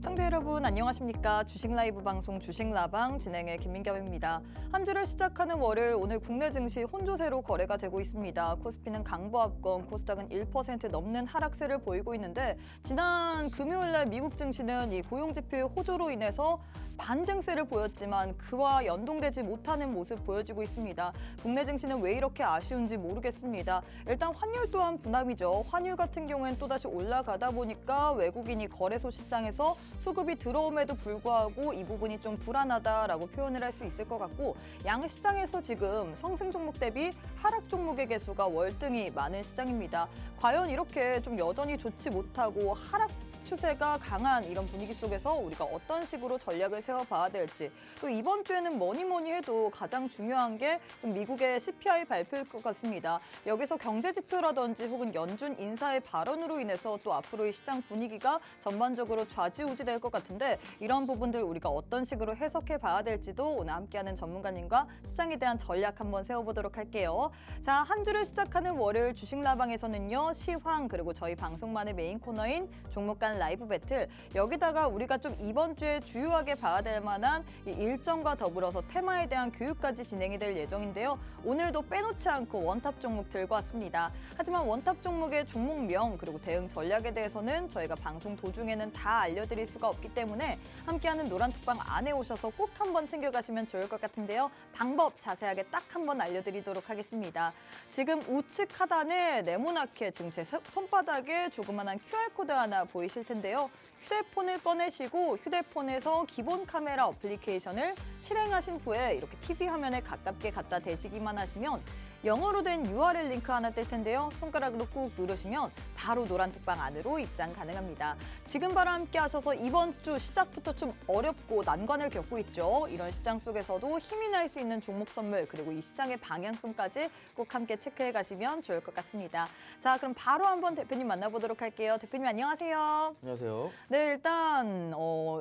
시청자 여러분 안녕하십니까. 주식 라이브 방송 주식라방 진행의 김민겸입니다. 한 주를 시작하는 월요일 오늘 국내 증시 혼조세로 거래가 되고 있습니다. 코스피는 강보합권, 코스닥은 1% 넘는 하락세를 보이고 있는데 지난 금요일 날 미국 증시는 이 고용지표의 호조로 인해서 반등세를 보였지만 그와 연동되지 못하는 모습 보여지고 있습니다. 국내 증시는 왜 이렇게 아쉬운지 모르겠습니다. 일단 환율 또한 부담이죠. 환율 같은 경우엔 또다시 올라가다 보니까 외국인이 거래소 시장에서 수급이 들어옴에도 불구하고 이 부분이 좀 불안하다라고 표현을 할 수 있을 것 같고 양시장에서 지금 상승 종목 대비 하락 종목의 개수가 월등히 많은 시장입니다. 과연 이렇게 좀 여전히 좋지 못하고 하락 추세가 강한 이런 분위기 속에서 우리가 어떤 식으로 전략을 세워봐야 될지 또 이번 주에는 뭐니 해도 가장 중요한 게 좀 미국의 CPI 발표일 것 같습니다. 여기서 경제 지표라든지 혹은 연준 인사의 발언으로 인해서 또 앞으로의 시장 분위기가 전반적으로 좌지우지될 것 같은데 이런 부분들 우리가 어떤 식으로 해석해봐야 될지도 오늘 함께하는 전문가님과 시장에 대한 전략 한번 세워보도록 할게요. 자, 한 주를 시작하는 월요일 주식라방에서는요. 시황 그리고 저희 방송만의 메인 코너인 종목 간 라이브 배틀 여기다가 우리가 좀 이번 주에 주요하게 봐야 될 만한 이 일정과 더불어서 테마에 대한 교육까지 진행이 될 예정인데요. 오늘도 빼놓지 않고 원탑 종목 들고 왔습니다. 하지만 원탑 종목의 종목명 그리고 대응 전략에 대해서는 저희가 방송 도중에는 다 알려드릴 수가 없기 때문에 함께하는 노란톡방 안에 오셔서 꼭 한번 챙겨가시면 좋을 것 같은데요. 방법 자세하게 딱 한번 알려드리도록 하겠습니다. 지금 우측 하단에 네모나게 지금 제 손바닥에 조그만한 QR코드 하나 보이실 텐데요. 휴대폰을 꺼내시고 휴대폰에서 기본 카메라 어플리케이션을 실행하신 후에 이렇게 TV 화면에 가깝게 갖다 대시기만 하시면 영어로 된 URL 링크 하나 뜰 텐데요. 손가락으로 꾹 누르시면 바로 노란톡방 안으로 입장 가능합니다. 지금 바로 함께 하셔서 이번 주 시작부터 좀 어렵고 난관을 겪고 있죠. 이런 시장 속에서도 힘이 날 수 있는 종목 선물 그리고 이 시장의 방향성까지 꼭 함께 체크해 가시면 좋을 것 같습니다. 자, 그럼 바로 한번 대표님 만나보도록 할게요. 대표님 안녕하세요. 안녕하세요. 네, 일단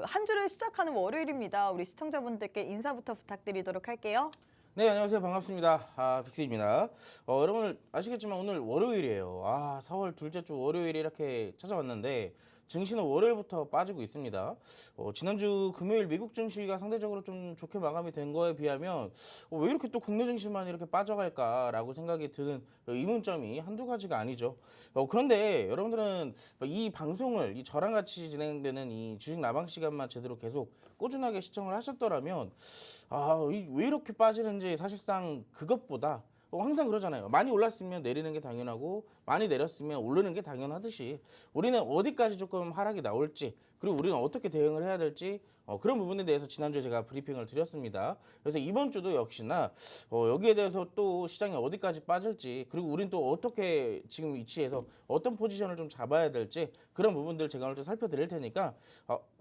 한 주를 시작하는 월요일입니다. 우리 시청자분들께 인사부터 부탁드리도록 할게요. 네, 안녕하세요. 반갑습니다. 빅스입니다. 여러분 아시겠지만 오늘 월요일이에요. 4월 둘째 주 월요일에 이렇게 찾아왔는데 증시는 월요일부터 빠지고 있습니다. 지난주 금요일 미국 증시가 상대적으로 좀 좋게 마감이 된 거에 비하면 왜 이렇게 또 국내 증시만 이렇게 빠져갈까라고 생각이 드는 의문점이 한두 가지가 아니죠. 그런데 여러분들은 이 방송을 저랑 같이 진행되는 이 주식 나방 시간만 제대로 계속 꾸준하게 시청을 하셨더라면 왜 이렇게 빠지는지 사실상 그것보다 항상 그러잖아요. 많이 올랐으면 내리는 게 당연하고 많이 내렸으면 오르는 게 당연하듯이 우리는 어디까지 조금 하락이 나올지 그리고 우리는 어떻게 대응을 해야 될지 그런 부분에 대해서 지난주에 제가 브리핑을 드렸습니다. 그래서 이번 주도 역시나 여기에 대해서 또 시장이 어디까지 빠질지 그리고 우리는 또 어떻게 지금 위치에서 어떤 포지션을 좀 잡아야 될지 그런 부분들 제가 오늘 또 살펴드릴 테니까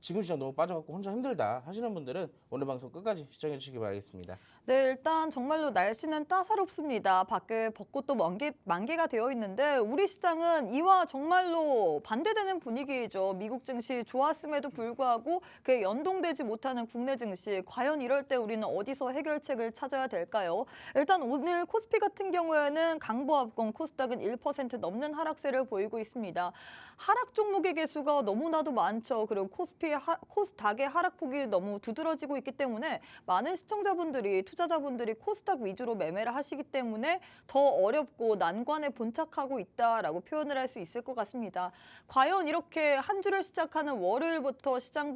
지금 시장 너무 빠져갖고 혼자 힘들다 하시는 분들은 오늘 방송 끝까지 시청해 주시기 바라겠습니다. 네, 일단 정말로 날씨는 따사롭습니다. 밖에 벚꽃도 만개가 되어 있는데 우리 시장은 이와 정말로 반대되는 분위기죠. 미국 증시 좋았음에도 불구하고 그에 연동되지 못하는 국내 증시. 과연 이럴 때 우리는 어디서 해결책을 찾아야 될까요? 일단 오늘 코스피 같은 경우에는 강보합권, 코스닥은 1% 넘는 하락세를 보이고 있습니다. 하락 종목의 개수가 너무나도 많죠. 그리고 코스닥의 하락폭이 너무 두드러지고 있기 때문에 많은 시청자분들이 투자자분들이 코스닥 위주로 매매를 하시기 때문에 더 어렵고 난관에 본착하고 있다라고 표현을 할 수 있을 것 같습니다. 과연 이렇게 한 주를 시작하는 월요일부터 시장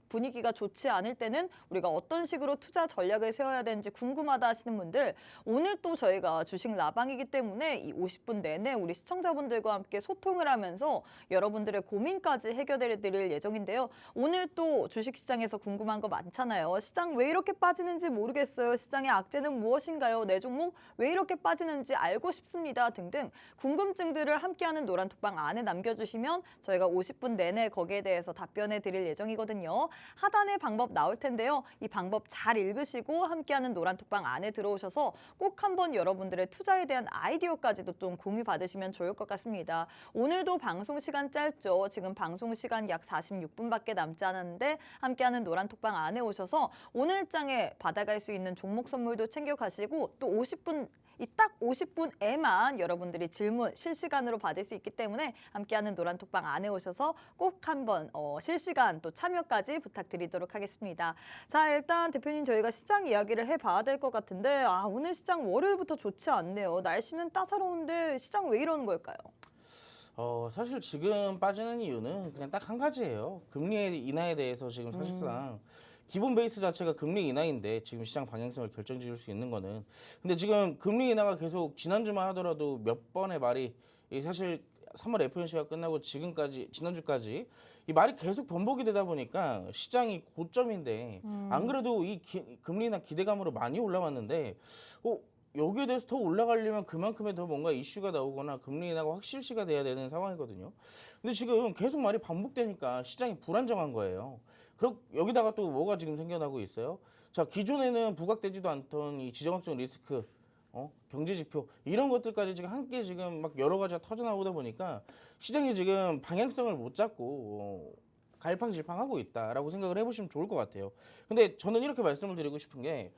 분위기가 좋지 않을 때는 우리가 어떤 식으로 투자 전략을 세워야 되는지 궁금하다 하시는 분들 오늘 또 저희가 주식 라방이기 때문에 이 50분 내내 우리 시청자분들과 함께 소통을 하면서 여러분들의 고민까지 해결해 드릴 예정인데요. 오늘 또 주식시장에서 궁금한 거 많잖아요. 시장 왜 이렇게 빠지는지 모르겠어요. 시장의 악재는 무엇인가요? 내 종목 왜 이렇게 빠지는지 알고 싶습니다. 등등 궁금증들을 함께하는 노란톡방 안에 남겨주시면 저희가 50분 내내 거기에 대해서 답변해 드릴 예정이거든요. 하단에 방법 나올 텐데요. 이 방법 잘 읽으시고 함께하는 노란톡방 안에 들어오셔서 꼭 한번 여러분들의 투자에 대한 아이디어까지도 좀 공유 받으시면 좋을 것 같습니다. 오늘도 방송 시간 짧죠. 지금 방송 시간 약 46분밖에 남지 않았는데 함께하는 노란톡방 안에 오셔서 오늘장에 받아갈 수 있는 종목 선물도 챙겨가시고 또 50분 이 딱 50분에만 여러분들이 질문 실시간으로 받을 수 있기 때문에 함께하는 노란톡방 안에 오셔서 꼭 한번 실시간 또 참여까지 부탁드리도록 하겠습니다. 자, 일단 대표님 저희가 시장 이야기를 해봐야 될 것 같은데 오늘 시장 월요일부터 좋지 않네요. 날씨는 따사로운데 시장 왜 이러는 걸까요? 사실 지금 빠지는 이유는 그냥 딱 한 가지예요. 금리 인하에 대해서 지금 사실상 기본 베이스 자체가 금리 인하인데 지금 시장 방향성을 결정지을 수 있는 거는. 근데 지금 금리 인하가 계속 지난주만 하더라도 몇 번의 말이 사실 3월 FOMC가 끝나고 지금까지 지난주까지 이 말이 계속 번복이 되다 보니까 시장이 고점인데 안 그래도 이 금리 인하 기대감으로 많이 올라왔는데 여기에 대해서 더 올라가려면 그만큼의 더 뭔가 이슈가 나오거나 금리 인하가 확실시가 돼야 되는 상황이거든요. 근데 지금 계속 말이 반복되니까 시장이 불안정한 거예요. 그리고 여기다가 또 뭐가 지금 생겨나고 있어요? 자, 기존에는 부각되지도 않던 이 지정학적 리스크, 경제 지표 이런 것들까지 지금 함께 지금 막 여러 가지가 터져 나오다 보니까 시장이 지금 방향성을 못 잡고 갈팡질팡하고 있다라고 생각을 해보시면 좋을 것 같아요. 근데 저는 이렇게 말씀을 드리고 싶은 게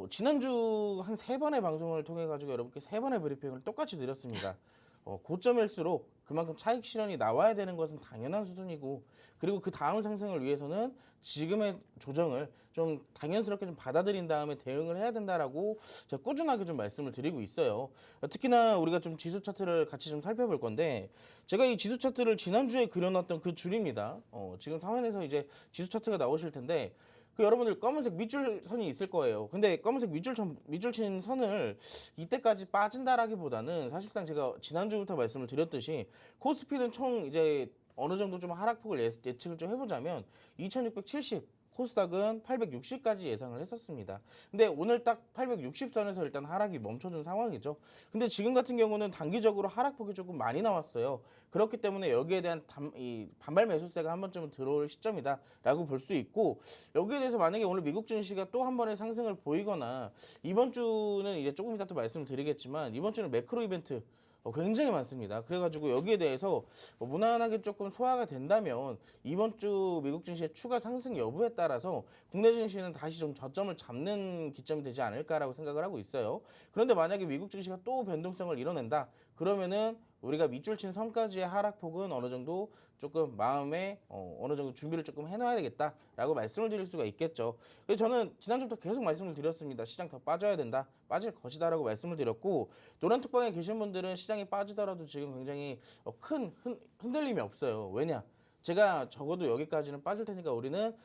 지난주 한 3번의 방송을 통해 가지고 여러분께 3번의 브리핑을 똑같이 드렸습니다. 고점일수록 그만큼 차익 실현이 나와야 되는 것은 당연한 수준이고, 그리고 그 다음 상승을 위해서는 지금의 조정을 좀 당연스럽게 좀 받아들인 다음에 대응을 해야 된다라고 제가 꾸준하게 좀 말씀을 드리고 있어요. 특히나 우리가 좀 지수 차트를 같이 좀 살펴볼 건데, 제가 이 지수 차트를 지난주에 그려놨던 그 줄입니다. 지금 화면에서 이제 지수 차트가 나오실 텐데, 여러분들 검은색 밑줄 선이 있을 거예요. 근데 검은색 밑줄 친 선을 이때까지 빠진다라기보다는 사실상 제가 지난주부터 말씀을 드렸듯이 코스피는 총 이제 어느 정도 좀 하락폭을 예측을 좀 해보자면 2670, 코스닥은 860까지 예상을 했었습니다. 근데 오늘 딱 860선에서 일단 하락이 멈춰준 상황이죠. 근데 지금 같은 경우는 단기적으로 하락폭이 조금 많이 나왔어요. 그렇기 때문에 여기에 대한 이 반발 매수세가 한 번쯤은 들어올 시점이다라고 볼 수 있고, 여기에 대해서 만약에 오늘 미국 증시가 또 한 번의 상승을 보이거나, 이번 주는 이제 조금 이따 또 말씀을 드리겠지만 이번 주는 매크로 이벤트 굉장히 많습니다. 그래가지고 여기에 대해서 무난하게 조금 소화가 된다면 이번 주 미국 증시의 추가 상승 여부에 따라서 국내 증시는 다시 좀 저점을 잡는 기점이 되지 않을까라고 생각을 하고 있어요. 그런데 만약에 미국 증시가 또 변동성을 이뤄낸다, 그러면은 우리가 밑줄 친 선까지의 하락폭은 어느 정도 조금 마음에 어느 정도 준비를 조금 해놔야 되겠다라고 말씀을 드릴 수가 있겠죠. 그래서 저는 지난주부터 계속 말씀을 드렸습니다. 시장 더 빠져야 된다, 빠질 것이다라고 말씀을 드렸고, 노란톡방에 계신 분들은 시장이 빠지더라도 지금 굉장히 큰 흔들림이 없어요. 왜냐? 제가 적어도 여기까지는 빠질 테니까 우리는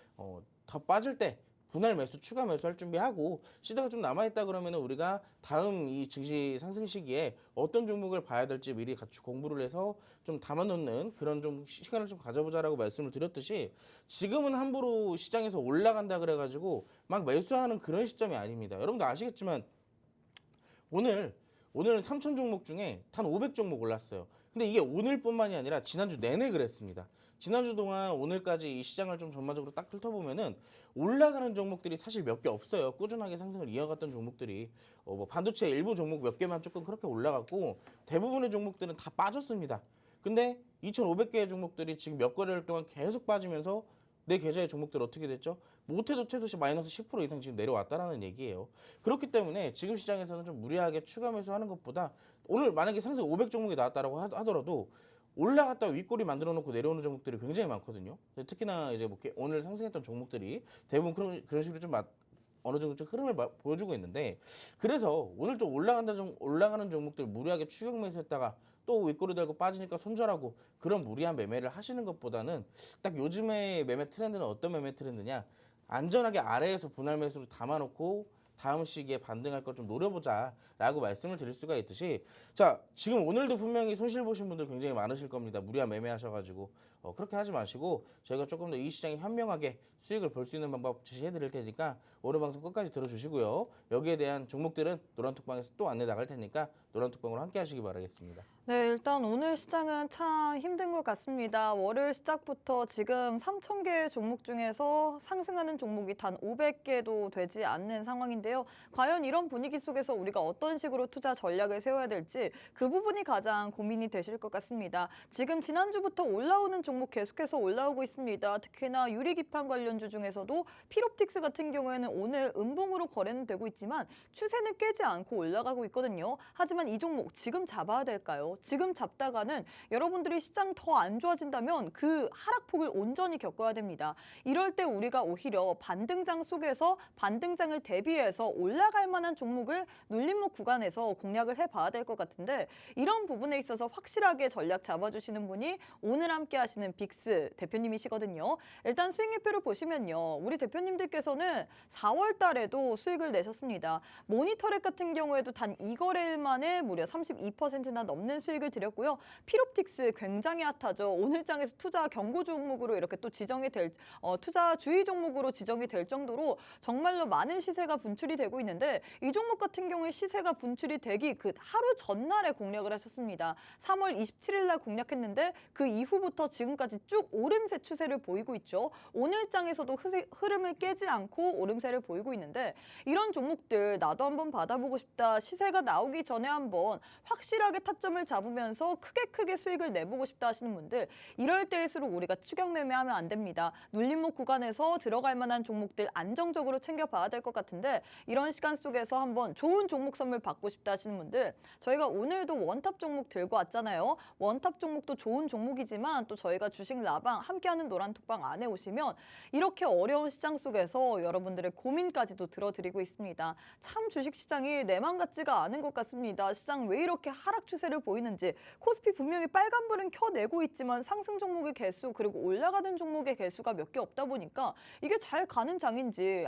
더 빠질 때 분할 매수, 추가 매수할 준비하고, 시드가 좀 남아있다 그러면 우리가 다음 이 증시 상승 시기에 어떤 종목을 봐야 될지 미리 같이 공부를 해서 좀 담아놓는 그런 좀 시간을 좀 가져보자라고 말씀을 드렸듯이, 지금은 함부로 시장에서 올라간다 그래가지고 막 매수하는 그런 시점이 아닙니다. 여러분도 아시겠지만 오늘 3천 종목 중에 단 500종목 올랐어요. 근데 이게 오늘뿐만이 아니라 지난주 내내 그랬습니다. 지난주 동안 오늘까지 이 시장을 좀 전반적으로 딱 훑어보면은 올라가는 종목들이 사실 몇 개 없어요. 꾸준하게 상승을 이어갔던 종목들이 뭐 반도체 일부 종목 몇 개만 조금 그렇게 올라갔고, 대부분의 종목들은 다 빠졌습니다. 근데 2,500개의 종목들이 지금 몇 거래일 동안 계속 빠지면서 내 계좌의 종목들 어떻게 됐죠? 못해도 최소 마이너스 10% 이상 지금 내려왔다라는 얘기예요. 그렇기 때문에 지금 시장에서는 좀 무리하게 추가 매수하는 것보다, 오늘 만약에 상승 500종목이 나왔다라고 하더라도 올라갔다가 윗꼬리 만들어 놓고 내려오는 종목들이 굉장히 많거든요. 특히나 이제 뭐 오늘 상승했던 종목들이 대부분 그런 식으로 좀 어느 정도 좀 흐름을 보여주고 있는데, 그래서 오늘 좀 올라가는 종목들 무리하게 추격 매수했다가 또 윗꼬리 달고 빠지니까 손절하고 그런 무리한 매매를 하시는 것보다는, 딱 요즘의 매매 트렌드는 어떤 매매 트렌드냐, 안전하게 아래에서 분할 매수로 담아놓고 다음 시기에 반등할 것 좀 노려보자라고 말씀을 드릴 수가 있듯이, 자, 지금 오늘도 분명히 손실 보신 분들 굉장히 많으실 겁니다. 무리한 매매하셔가지고 그렇게 하지 마시고, 저희가 조금 더 이 시장에 현명하게 수익을 볼 수 있는 방법 제시해 드릴 테니까 오늘 방송 끝까지 들어주시고요. 여기에 대한 종목들은 노란톡방에서 또 안내 나갈 테니까 노란톡방으로 함께 하시기 바라겠습니다. 네, 일단 오늘 시장은 참 힘든 것 같습니다. 월요일 시작부터 지금 3,000개 종목 중에서 상승하는 종목이 단 500개도 되지 않는 상황인데요. 과연 이런 분위기 속에서 우리가 어떤 식으로 투자 전략을 세워야 될지 그 부분이 가장 고민이 되실 것 같습니다. 지금 지난주부터 올라오는 종목 계속해서 올라오고 있습니다. 특히나 유리기판 관련주 중에서도 필옵틱스 같은 경우에는 오늘 음봉으로 거래는 되고 있지만 추세는 깨지 않고 올라가고 있거든요. 하지만 이 종목 지금 잡아야 될까요? 지금 잡다가는 여러분들이 시장 더 안 좋아진다면 그 하락폭을 온전히 겪어야 됩니다. 이럴 때 우리가 오히려 반등장 속에서 반등장을 대비해서 올라갈 만한 종목을 눌림목 구간에서 공략을 해봐야 될 것 같은데 이런 부분에 있어서 확실하게 전략 잡아주시는 분이 오늘 함께 하시는 빅스 대표님이시거든요. 일단 수익률표를 보시면요. 우리 대표님들께서는 4월 달에도 수익을 내셨습니다. 모니터렉 같은 경우에도 단 2거래일 만에 무려 32%나 넘는 수익을 드렸고요. 필옵틱스 굉장히 핫하죠. 오늘 장에서 투자 경고 종목으로 이렇게 또 지정이 될 투자 주의 종목으로 지정이 될 정도로 정말로 많은 시세가 분출이 되고 있는데 이 종목 같은 경우에 시세가 분출이 되기 그 하루 전날에 공략을 하셨습니다. 3월 27일 날 공략했는데 그 이후부터 지금까지 쭉 오름세 추세를 보이고 있죠. 오늘 장에서도 흐름을 깨지 않고 오름세를 보이고 있는데 이런 종목들 나도 한번 받아보고 싶다. 시세가 나오기 전에 한번 확실하게 타점을 잡으면서 크게 수익을 내보고 싶다 하시는 분들 이럴 때일수록 우리가 추격 매매하면 안 됩니다. 눌림목 구간에서 들어갈 만한 종목들 안정적으로 챙겨봐야 될 것 같은데 이런 시간 속에서 한번 좋은 종목 선물 받고 싶다 하시는 분들 저희가 오늘도 원탑 종목 들고 왔잖아요. 원탑 종목도 좋은 종목이지만 또 저희가 주식 라방 함께하는 노란톡방 안에 오시면 이렇게 어려운 시장 속에서 여러분들의 고민까지도 들어드리고 있습니다. 참 주식시장이 내 맘 같지가 않은 것 같습니다. 시장 왜 이렇게 하락 추세를 보이는지 코스피 분명히 빨간불은 켜내고 있지만 상승 종목의 개수 그리고 올라가는 종목의 개수가 몇 개 없다 보니까 이게 잘 가는 장인지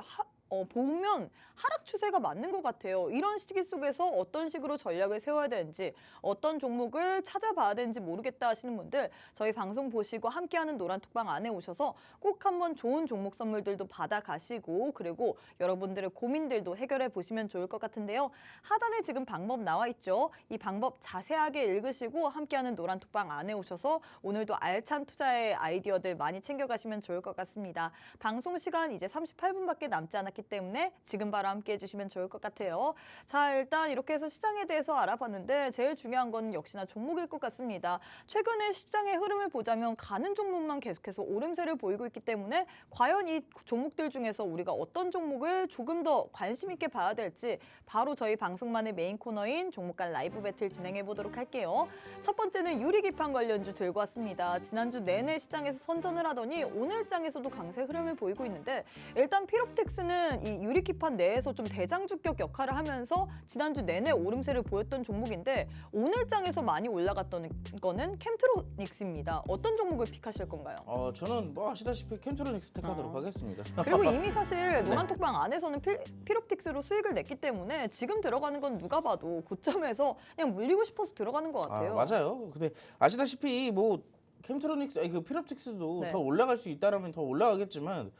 보면 하락 추세가 맞는 것 같아요. 이런 시기 속에서 어떤 식으로 전략을 세워야 되는지 어떤 종목을 찾아봐야 되는지 모르겠다 하시는 분들 저희 방송 보시고 함께하는 노란톡방 안에 오셔서 꼭 한번 좋은 종목 선물들도 받아가시고 그리고 여러분들의 고민들도 해결해 보시면 좋을 것 같은데요. 하단에 지금 방법 나와 있죠. 이 방법 자세하게 읽으시고 함께하는 노란톡방 안에 오셔서 오늘도 알찬 투자의 아이디어들 많이 챙겨가시면 좋을 것 같습니다. 방송 시간 이제 38분밖에 남지 않았기 때문에 지금 바로 함께 해주시면 좋을 것 같아요. 자, 일단 이렇게 해서 시장에 대해서 알아봤는데 제일 중요한 건 역시나 종목일 것 같습니다. 최근에 시장의 흐름을 보자면 가는 종목만 계속해서 오름세를 보이고 있기 때문에 과연 이 종목들 중에서 우리가 어떤 종목을 조금 더 관심 있게 봐야 될지 바로 저희 방송만의 메인 코너인 종목간 라이브 배틀 진행해 보도록 할게요. 첫 번째는 유리기판 관련주 들고 왔습니다. 지난주 내내 시장에서 선전을 하더니 오늘 장에서도 강세 흐름을 보이고 있는데 일단 필옵틱스는 이 유리기판 내에서 좀 대장주격 역할을 하면서 지난주 내내 오름세를 보였던 종목인데 오늘 장에서 많이 올라갔던 거는 캠트로닉스입니다. 어떤 종목을 픽하실 건가요? 저는 뭐 아시다시피 캠트로닉스 택하도록 하겠습니다. 그리고 이미 사실 노란톡방 안에서는 필옵틱스로 수익을 냈기 때문에 지금 들어가는 건 누가 봐도 고점에서 그냥 물리고 싶어서 들어가는 것 같아요. 맞아요. 근데 아시다시피 뭐 캠트로닉스, 그 필옵틱스도 네. 더 올라갈 수 있다라면 더 올라가겠지만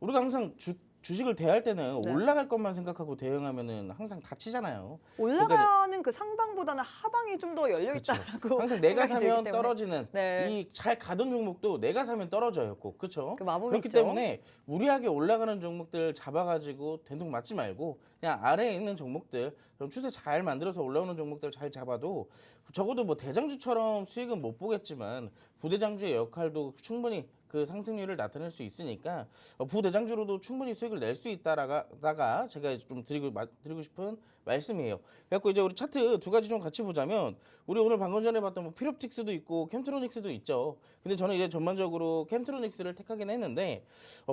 우리가 항상 주식을 대할 때는 네. 올라갈 것만 생각하고 대응하면은 항상 다치잖아요. 올라가는 그 상방보다는 하방이 좀 더 열려 그쵸. 있다라고 항상 내가 생각이 들기 사면 때문에. 떨어지는 네. 이 잘 가던 종목도 내가 사면 떨어져요, 꼭. 그렇죠? 그 마법이 그렇기 있죠. 때문에 무리하게 올라가는 종목들 잡아가지고 된통 맞지 말고 그냥 아래에 있는 종목들 좀 추세 잘 만들어서 올라오는 종목들 잘 잡아도 적어도 뭐 대장주처럼 수익은 못 보겠지만 부대장주의 역할도 충분히 그 상승률을 나타낼 수 있으니까 부대장주로도 충분히 수익을 낼 수 있다라가 제가 좀 드리고 싶은 말씀이에요. 그래갖고 이제 우리 차트 두 가지 좀 같이 보자면 우리 오늘 방금 전에 봤던 뭐 필옵틱스도 있고 캠트로닉스도 있죠. 근데 저는 이제 전반적으로 캠트로닉스를 택하긴 했는데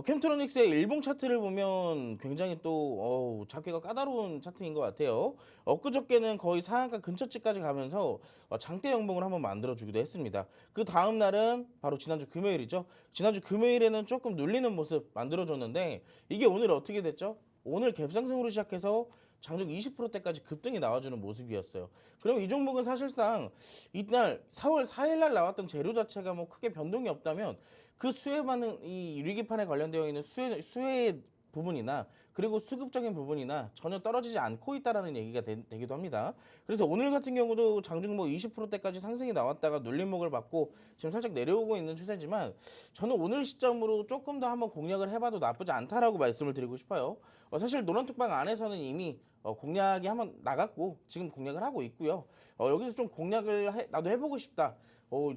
캠트로닉스의 일봉 차트를 보면 굉장히 또 잡기가 까다로운 차트인 것 같아요. 엊그저께는 거의 상한가 근처치까지 가면서 장대 영봉을 한번 만들어주기도 했습니다. 그 다음 날은 바로 지난주 금요일이죠. 지난주 금요일에는 조금 눌리는 모습 만들어줬는데 이게 오늘 어떻게 됐죠? 오늘 갭상승으로 시작해서 장중 20%대까지 급등이 나와주는 모습이었어요. 그럼 이 종목은 사실상 이날 4월 4일 날 나왔던 재료 자체가 뭐 크게 변동이 없다면 그 수혜 많은 이 유리기판에 관련되어 있는 수혜 부분이나 그리고 수급적인 부분이나 전혀 떨어지지 않고 있다라는 얘기가 되기도 합니다. 그래서 오늘 같은 경우도 장중목 20%대까지 상승이 나왔다가 눌림목을 받고 지금 살짝 내려오고 있는 추세지만 저는 오늘 시점으로 조금 더 한번 공략을 해봐도 나쁘지 않다라고 말씀을 드리고 싶어요. 사실 노란톡방 안에서는 이미 공략이 한번 나갔고 지금 공략을 하고 있고요. 여기서 좀 공략을 나도 해보고 싶다.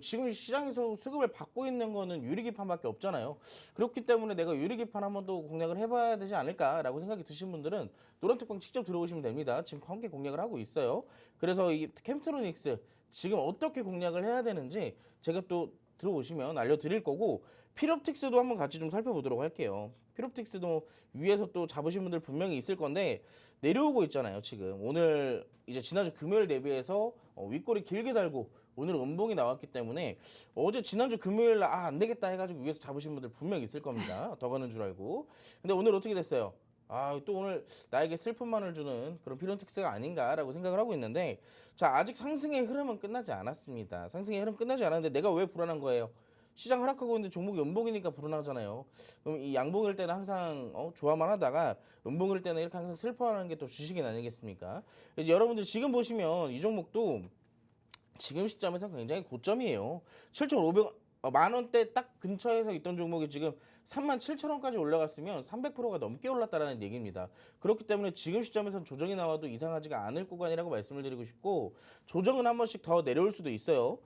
지금 시장에서 수급을 받고 있는 거는 유리기판밖에 없잖아요. 그렇기 때문에 내가 유리기판 한번 또 공략을 해봐야 되지 않을까라고 생각이 드신 분들은 노란톡방 직접 들어오시면 됩니다. 지금 함께 공략을 하고 있어요. 그래서 이 캠트로닉스 지금 어떻게 공략을 해야 되는지 제가 또 들어오시면 알려드릴 거고 필옵틱스도 한번 같이 좀 살펴보도록 할게요. 필옵틱스도 위에서 또 잡으신 분들 분명히 있을 건데 내려오고 있잖아요. 지금 오늘 이제 지난주 금요일 대비해서 윗꼬리 길게 달고 오늘 음봉이 나왔기 때문에 어제 지난주 금요일 날 안 되겠다 해가지고 위에서 잡으신 분들 분명히 있을 겁니다. 더 가는 줄 알고. 근데 오늘 어떻게 됐어요? 또 오늘 나에게 슬픔만을 주는 그런 필옵틱스가 아닌가라고 생각을 하고 있는데 자 아직 상승의 흐름은 끝나지 않았습니다. 상승의 흐름 끝나지 않았는데 내가 왜 불안한 거예요? 시장 하락하고 있는데 종목이 음봉이니까 불안하잖아요. 그럼 이 양봉일 때는 항상 좋아만 하다가 음봉일 때는 이렇게 항상 슬퍼하는 게 또 주식인 아니겠습니까? 이제 여러분들 지금 보시면 이 종목도 지금 시점에서 굉장히 고점이에요. 7,500원, 만 원대 딱 근처에서 있던 종목이 지금 37,000원까지 올라갔으면 300%가 넘게 올랐다라는 얘기입니다. 그렇기 때문에 지금 시점에서는 조정이 나와도 이상하지가 않을 구간이라고 말씀을 드리고 싶고 조정은 한 번씩 더 내려올 수도 있어요.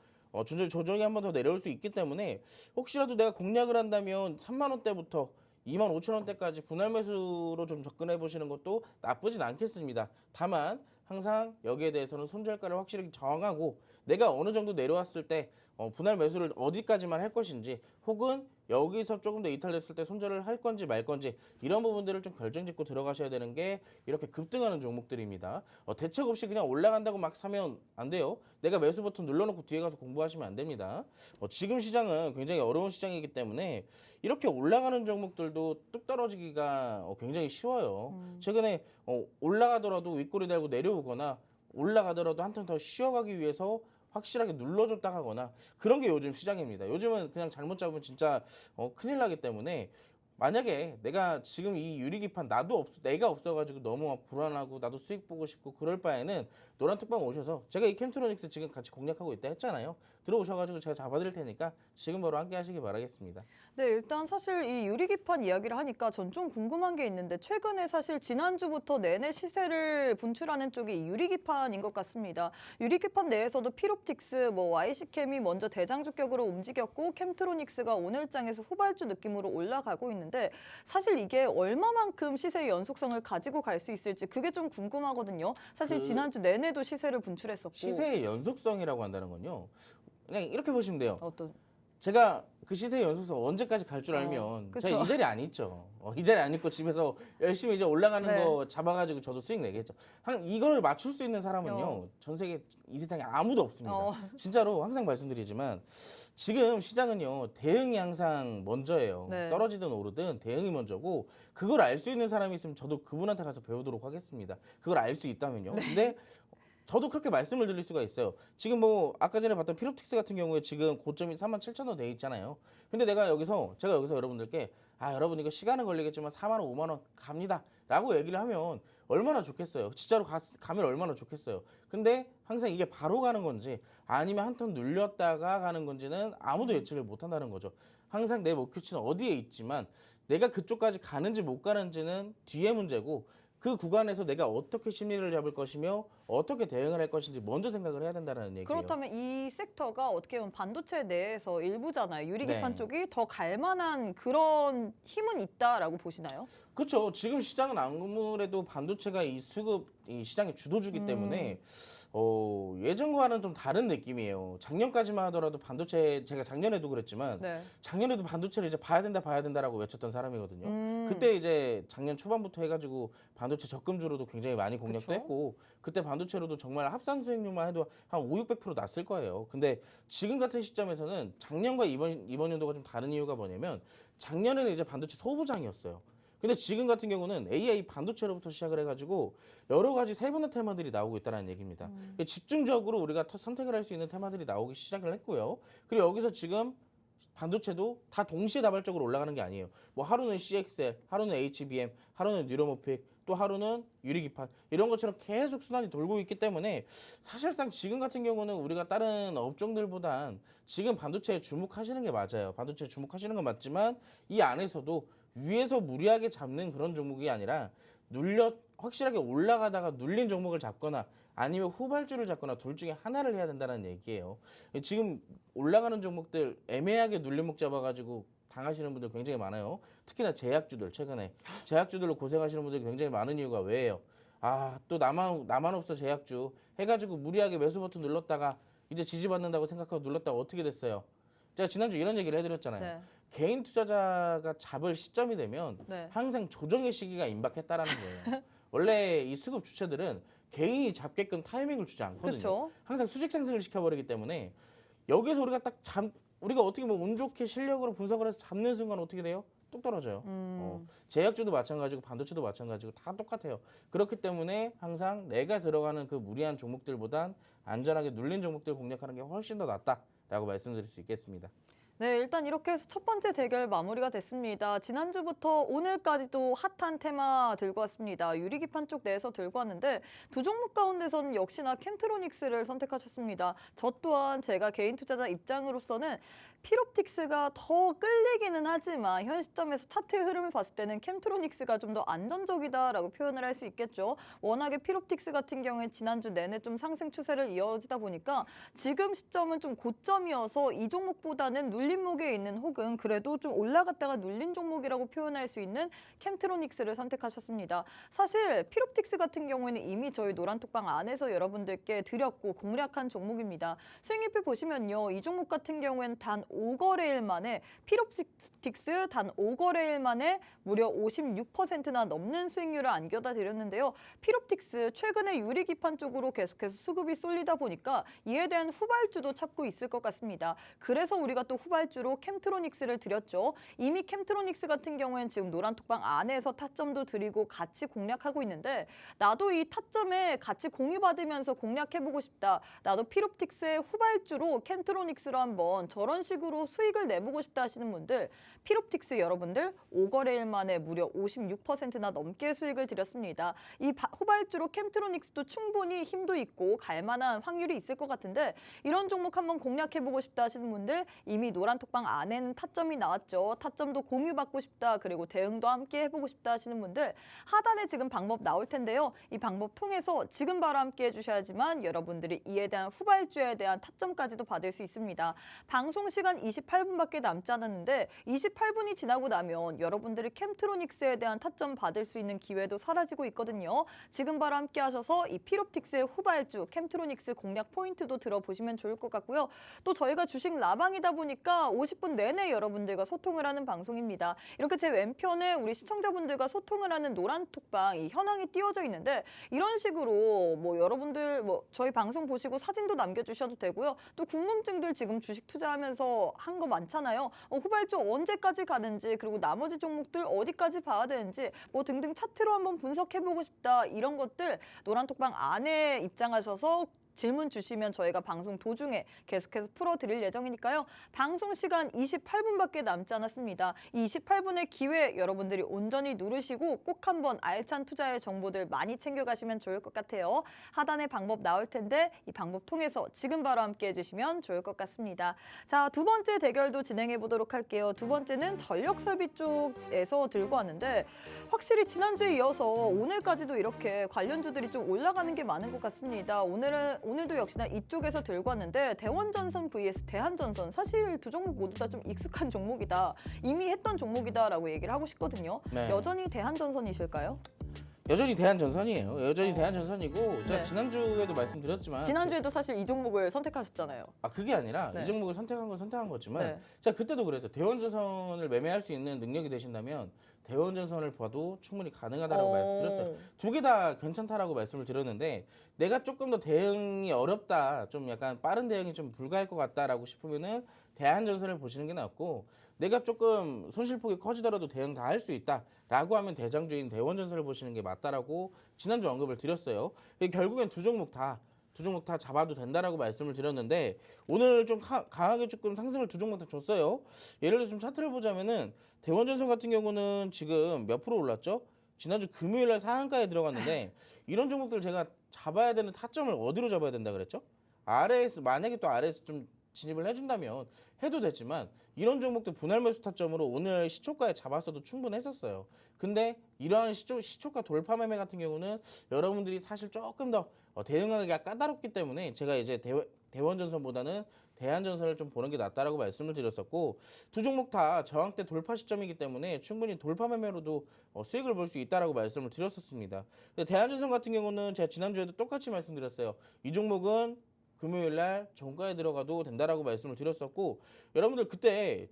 조정이 한 번 더 내려올 수 있기 때문에 혹시라도 내가 공략을 한다면 3만 원대부터 25,000원대까지 분할 매수로 좀 접근해 보시는 것도 나쁘진 않겠습니다. 다만 항상 여기에 대해서는 손절가를 확실히 정하고 내가 어느 정도 내려왔을 때 분할 매수를 어디까지만 할 것인지 혹은 여기서 조금 더 이탈됐을 때 손절을 할 건지 말 건지 이런 부분들을 좀 결정짓고 들어가셔야 되는 게 이렇게 급등하는 종목들입니다. 대책 없이 그냥 올라간다고 막 사면 안 돼요. 내가 매수 버튼 눌러놓고 뒤에 가서 공부하시면 안 됩니다. 지금 시장은 굉장히 어려운 시장이기 때문에 이렇게 올라가는 종목들도 뚝 떨어지기가 굉장히 쉬워요. 최근에 올라가더라도 윗꼬리 달고 내려오거나 올라가더라도 한참 더 쉬어가기 위해서 확실하게 눌러줬다 하거나 그런 게 요즘 시장입니다. 요즘은 그냥 잘못 잡으면 진짜 큰일 나기 때문에 만약에 내가 지금 이 유리기판 내가 없어가지고 너무 불안하고 나도 수익 보고 싶고 그럴 바에는 노란톡방 오셔서 제가 이 캠트로닉스 지금 같이 공략하고 있다 했잖아요. 들어오셔가지고 제가 잡아드릴 테니까 지금 바로 함께 하시기 바라겠습니다. 네, 일단 사실 이 유리기판 이야기를 하니까 전 좀 궁금한 게 있는데 최근에 사실 지난주부터 내내 시세를 분출하는 쪽이 이 유리기판인 것 같습니다. 유리기판 내에서도 필옵틱스, YC캠이 먼저 대장주격으로 움직였고 캠트로닉스가 오늘장에서 후발주 느낌으로 올라가고 있는데 사실 이게 얼마만큼 시세의 연속성을 가지고 갈 수 있을지 그게 좀 궁금하거든요. 사실 지난주 내내도 시세를 분출했었고. 시세의 연속성이라고 한다는 건요. 그냥 이렇게 보시면 돼요. 제가 그 시세의 연속성 언제까지 갈 줄 알면 제가 이 자리에 안 있죠. 이 자리에 안 있고 집에서 열심히 이제 올라가는 거 잡아가지고 저도 수익 내겠죠. 이걸 맞출 수 있는 사람은요. 전 세계 이 세상에 아무도 없습니다. 진짜로 항상 말씀드리지만 지금 시장은요. 대응이 항상 먼저예요. 네. 떨어지든 오르든 대응이 먼저고 그걸 알 수 있는 사람이 있으면 저도 그분한테 가서 배우도록 하겠습니다. 그걸 알 수 있다면요. 근데 저도 그렇게 말씀을 드릴 수가 있어요. 지금 아까 전에 봤던 필옵틱스 같은 경우에 지금 고점이 47,000원 돼 있잖아요. 근데 제가 여기서 여러분들께 여러분 이거 시간은 걸리겠지만 4만 원, 5만 원 갑니다. 라고 얘기를 하면 얼마나 좋겠어요. 진짜로 가면 얼마나 좋겠어요. 근데 항상 이게 바로 가는 건지 아니면 한 턴 눌렸다가 가는 건지는 아무도 예측을 못 한다는 거죠. 항상 내 목표치는 어디에 있지만 내가 그쪽까지 가는지 못 가는지는 뒤의 문제고 그 구간에서 내가 어떻게 심리를 잡을 것이며 어떻게 대응을 할 것인지 먼저 생각을 해야 된다는 얘기예요. 그렇다면 이 섹터가 어떻게 보면 반도체 내에서 일부잖아요. 유리기판 네. 쪽이 더 갈만한 그런 힘은 있다라고 보시나요? 그렇죠. 지금 시장은 아무래도 반도체가 이 시장의 주도주기 때문에 예전과는 좀 다른 느낌이에요. 작년까지만 하더라도 반도체 제가 작년에도 그랬지만 네. 작년에도 반도체를 이제 봐야 된다라고 외쳤던 사람이거든요. 그때 이제 작년 초반부터 해가지고 반도체 적금주로도 굉장히 많이 공략도 했고 그때 반도체로도 정말 합산 수익률만 해도 한 500~600% 났을 거예요. 근데 지금 같은 시점에서는 작년과 이번 연도가 좀 다른 이유가 뭐냐면 작년에는 이제 반도체 소부장이었어요. 근데 지금 같은 경우는 AI 반도체로부터 시작을 해가지고 여러 가지 세분화 테마들이 나오고 있다는 얘기입니다. 집중적으로 우리가 선택을 할 수 있는 테마들이 나오기 시작을 했고요. 그리고 여기서 지금 반도체도 다 동시다발적으로 올라가는 게 아니에요. 뭐 하루는 CXL, 하루는 HBM, 하루는 뉴러모픽, 또 하루는 유리기판 이런 것처럼 계속 순환이 돌고 있기 때문에 사실상 지금 같은 경우는 우리가 다른 업종들보단 지금 반도체에 주목하시는 게 맞아요. 반도체에 주목하시는 건 맞지만 이 안에서도 위에서 무리하게 잡는 그런 종목이 아니라 확실하게 올라가다가 눌린 종목을 잡거나 아니면 후발주를 잡거나 둘 중에 하나를 해야 된다는 얘기예요. 지금 올라가는 종목들 애매하게 눌림목 잡아가지고 당하시는 분들 굉장히 많아요. 특히나 제약주들 최근에 제약주들로 고생하시는 분들이 굉장히 많은 이유가 왜예요? 또 나만 없어 제약주 해가지고 무리하게 매수 버튼 눌렀다가 이제 지지받는다고 생각하고 눌렀다가 어떻게 됐어요? 제가 지난주 이런 얘기를 해드렸잖아요. 네. 개인 투자자가 잡을 시점이 되면 네. 항상 조정의 시기가 임박했다라는 거예요. 원래 이 수급 주체들은 개인이 잡게끔 타이밍을 주지 않거든요. 그쵸? 항상 수직 상승을 시켜버리기 때문에 여기서 우리가 우리가 어떻게 뭐 운 좋게 실력으로 분석을 해서 잡는 순간 어떻게 돼요? 뚝 떨어져요. 제약주도 마찬가지고 반도체도 마찬가지고 다 똑같아요. 그렇기 때문에 항상 내가 들어가는 그 무리한 종목들보단 안전하게 눌린 종목들 공략하는 게 훨씬 더 낫다라고 말씀드릴 수 있겠습니다. 네, 일단 이렇게 해서 첫 번째 대결 마무리가 됐습니다. 지난주부터 오늘까지도 핫한 테마 들고 왔습니다. 유리기판 쪽 내에서 들고 왔는데 두 종목 가운데서는 역시나 캠트로닉스를 선택하셨습니다. 저 또한 제가 개인 투자자 입장으로서는 필옵틱스가 더 끌리기는 하지만 현 시점에서 차트의 흐름을 봤을 때는 캠트로닉스가 좀 더 안전적이다라고 표현을 할 수 있겠죠. 워낙에 필옵틱스 같은 경우에 지난주 내내 좀 상승 추세를 이어지다 보니까 지금 시점은 좀 고점이어서 이 종목보다는 눌림목에 있는 혹은 그래도 좀 올라갔다가 눌린 종목이라고 표현할 수 있는 캠트로닉스를 선택하셨습니다. 사실 필옵틱스 같은 경우에는 이미 저희 노란톡방 안에서 여러분들께 드렸고 공략한 종목입니다. 수익률표 보시면요. 이 종목 같은 경우에는 단 5거래일 만에 필옵틱스 단 5거래일 만에 무려 56%나 넘는 수익률을 안겨다 드렸는데요. 필옵틱스 최근에 유리기판 쪽으로 계속해서 수급이 쏠리다 보니까 이에 대한 후발주도 찾고 있을 것 같습니다. 그래서 우리가 또 후발주로 캠트로닉스를 드렸죠. 이미 캠트로닉스 같은 경우에는 지금 노란톡방 안에서 타점도 드리고 같이 공략하고 있는데 나도 이 타점에 같이 공유받으면서 공략해보고 싶다. 나도 필옵틱스의 후발주로 캠트로닉스로 한번 저런 식으로 수익을 내보고 싶다 하시는 분들 필옵틱스 여러분들 5거래일 만에 무려 56%나 넘게 수익을 드렸습니다. 이 후발주로 캠트로닉스도 충분히 힘도 있고 갈만한 확률이 있을 것 같은데 이런 종목 한번 공략해보고 싶다 하시는 분들 이미 노란톡방 안에는 타점이 나왔죠. 타점도 공유받고 싶다. 그리고 대응도 함께 해보고 싶다 하시는 분들 하단에 지금 방법 나올 텐데요. 이 방법 통해서 지금 바로 함께 해주셔야지만 여러분들이 이에 대한 후발주에 대한 타점까지도 받을 수 있습니다. 방송 시간 28분밖에 남지 않았는데 28분이 지나고 나면 여러분들이 캠트로닉스에 대한 타점 받을 수 있는 기회도 사라지고 있거든요. 지금 바로 함께 하셔서 이 필옵틱스의 후발주 캠트로닉스 공략 포인트도 들어보시면 좋을 것 같고요. 또 저희가 주식 라방이다 보니까 50분 내내 여러분들과 소통을 하는 방송입니다. 이렇게 제 왼편에 우리 시청자분들과 소통을 하는 노란 톡방 이 현황이 띄워져 있는데 이런 식으로 뭐 여러분들 저희 방송 보시고 사진도 남겨주셔도 되고요. 또 궁금증들 지금 주식 투자하면서 한 거 많잖아요. 후발주 언제까지 가는지 그리고 나머지 종목들 어디까지 봐야 되는지 뭐 등등 차트로 한번 분석해보고 싶다 이런 것들 노란톡방 안에 입장하셔서 질문 주시면 저희가 방송 도중에 계속해서 풀어드릴 예정이니까요. 방송 시간 28분밖에 남지 않았습니다. 이 28분의 기회 여러분들이 온전히 누르시고 꼭 한번 알찬 투자의 정보들 많이 챙겨가시면 좋을 것 같아요. 하단에 방법 나올 텐데 이 방법 통해서 지금 바로 함께 해주시면 좋을 것 같습니다. 자, 두 번째 대결도 진행해 보도록 할게요. 두 번째는 전력설비 쪽에서 들고 왔는데 확실히 지난주에 이어서 오늘까지도 이렇게 관련주들이 좀 올라가는 게 많은 것 같습니다. 오늘도 역시나 이쪽에서 들고 왔는데 대원전선 vs 대한전선 사실 두 종목 모두 다 좀 익숙한 종목이다. 이미 했던 종목이다라고 얘기를 하고 싶거든요. 네. 여전히 대한전선이실까요? 여전히 대한전선이에요. 여전히 대한전선이고 제가 네. 지난주에도 말씀드렸지만 지난주에도 사실 이 종목을 선택하셨잖아요. 그게 아니라 네. 이 종목을 선택한 건 선택한 거지만 네. 제가 그때도 그래서 대원전선을 매매할 수 있는 능력이 되신다면 대원전선을 봐도 충분히 가능하다고 말씀드렸어요. 두 개 다 괜찮다라고 말씀을 드렸는데 내가 조금 더 대응이 어렵다, 좀 약간 빠른 대응이 좀 불가할 것 같다라고 싶으면은 대한전선을 보시는 게 낫고 내가 조금 손실폭이 커지더라도 대응 다 할 수 있다라고 하면 대장주인 대원전선을 보시는 게 맞다라고 지난주 언급을 드렸어요. 결국엔 두 종목 다 두 종목 다 잡아도 된다라고 말씀을 드렸는데 오늘 좀 강하게 조금 상승을 두 종목 다 줬어요. 예를 들어서 좀 차트를 보자면은 대원전선 같은 경우는 지금 몇 프로 올랐죠? 지난주 금요일 날 상한가에 들어갔는데 이런 종목들 제가 잡아야 되는 타점을 어디로 잡아야 된다 그랬죠? RS 만약에 또 RS 좀 진입을 해준다면 해도 되지만 이런 종목들 분할 매수 타점으로 오늘 시초가에 잡았어도 충분했었어요. 근데 이러한 시초가 돌파 매매 같은 경우는 여러분들이 사실 조금 더 대응하기가 까다롭기 때문에 제가 이제 대원전선보다는 대한전선을 좀 보는 게 낫다라고 말씀을 드렸었고 두 종목 다 저항대 돌파 시점이기 때문에 충분히 돌파 매매로도 수익을 볼 수 있다라고 말씀을 드렸었습니다. 근데 대한전선 같은 경우는 제가 지난주에도 똑같이 말씀드렸어요. 이 종목은 금요일 날 종가에 들어가도 된다라고 말씀을 드렸었고 여러분들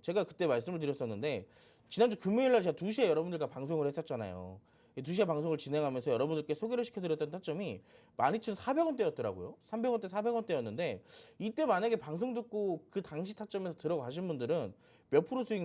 제가 그때 말씀을 드렸었는데 지난주 금요일 날 제가 2시에 여러분들과 방송을 했었잖아요. 2시에 방송을 진행하면서 여러분들께 소개를 시켜드렸던 타점이 12,400원대였더라고요. 300원대, 400원대였는데 이때 만약에 방송 듣고 그 당시 타점에서 들어가신 분들은 몇 프로 수익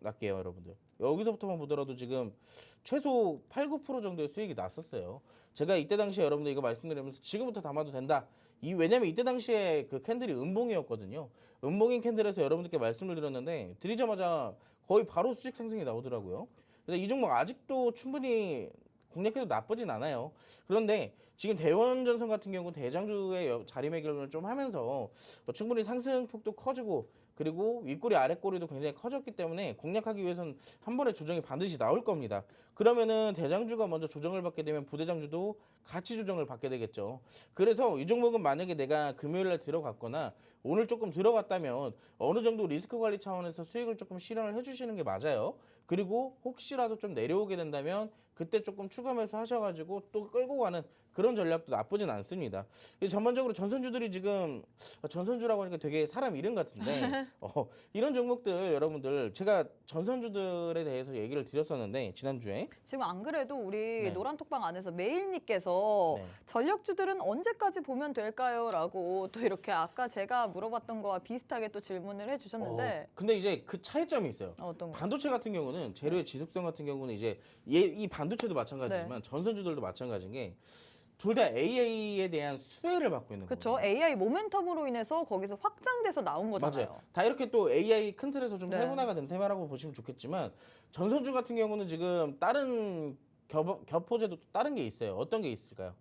났게요, 여러분들. 여기서부터만 보더라도 지금 최소 8, 9% 정도의 수익이 났었어요. 제가 이때 당시에 여러분들 이거 말씀드리면서 지금부터 담아도 된다. 왜냐면 이때 당시에 그 캔들이 음봉이었거든요. 음봉인 캔들에서 여러분들께 말씀을 드렸는데 드리자마자 거의 바로 수직 상승이 나오더라고요. 그래서 이 종목 아직도 충분히 공략해도 나쁘진 않아요. 그런데 지금 대원전선 같은 경우 대장주의 자리매김을 좀 하면서 충분히 상승폭도 커지고 그리고 윗꼬리 아랫꼬리도 굉장히 커졌기 때문에 공략하기 위해서는 한 번의 조정이 반드시 나올 겁니다. 그러면은 대장주가 먼저 조정을 받게 되면 부대장주도 같이 조정을 받게 되겠죠. 그래서 이 종목은 만약에 내가 금요일에 들어갔거나 오늘 조금 들어갔다면 어느 정도 리스크 관리 차원에서 수익을 조금 실현을 해주시는 게 맞아요. 그리고 혹시라도 좀 내려오게 된다면 그때 조금 추가 매수 하셔가지고 또 끌고 가는 그런 전략도 나쁘진 않습니다. 전반적으로 전선주들이 지금 전선주라고 하니까 되게 사람 이름 같은데 이런 종목들 여러분들 제가 전선주들에 대해서 얘기를 드렸었는데 지난주에 지금 안 그래도 우리 네. 노란톡방 안에서 메일님께서 네. 전력주들은 언제까지 보면 될까요? 라고 또 이렇게 아까 제가 물어봤던 거와 비슷하게 또 질문을 해주셨는데 근데 이제 그 차이점이 있어요. 어떤 거? 반도체 같은 경우는 재료의 지속성 같은 경우는 이제 이 반도체도 마찬가지지만 전선주들도 마찬가지인 게 둘 다 AI에 대한 수혜를 받고 있는 그렇죠. 거예요. AI 모멘텀으로 인해서 거기서 확장돼서 나온 거잖아요. 맞아요. 다 이렇게 또 AI 큰 틀에서 좀 네. 세분화가 된 테마라고 보시면 좋겠지만 전선주 같은 경우는 지금 다른 겹호재도 또 다른 게 있어요. 어떤 게 있을까요?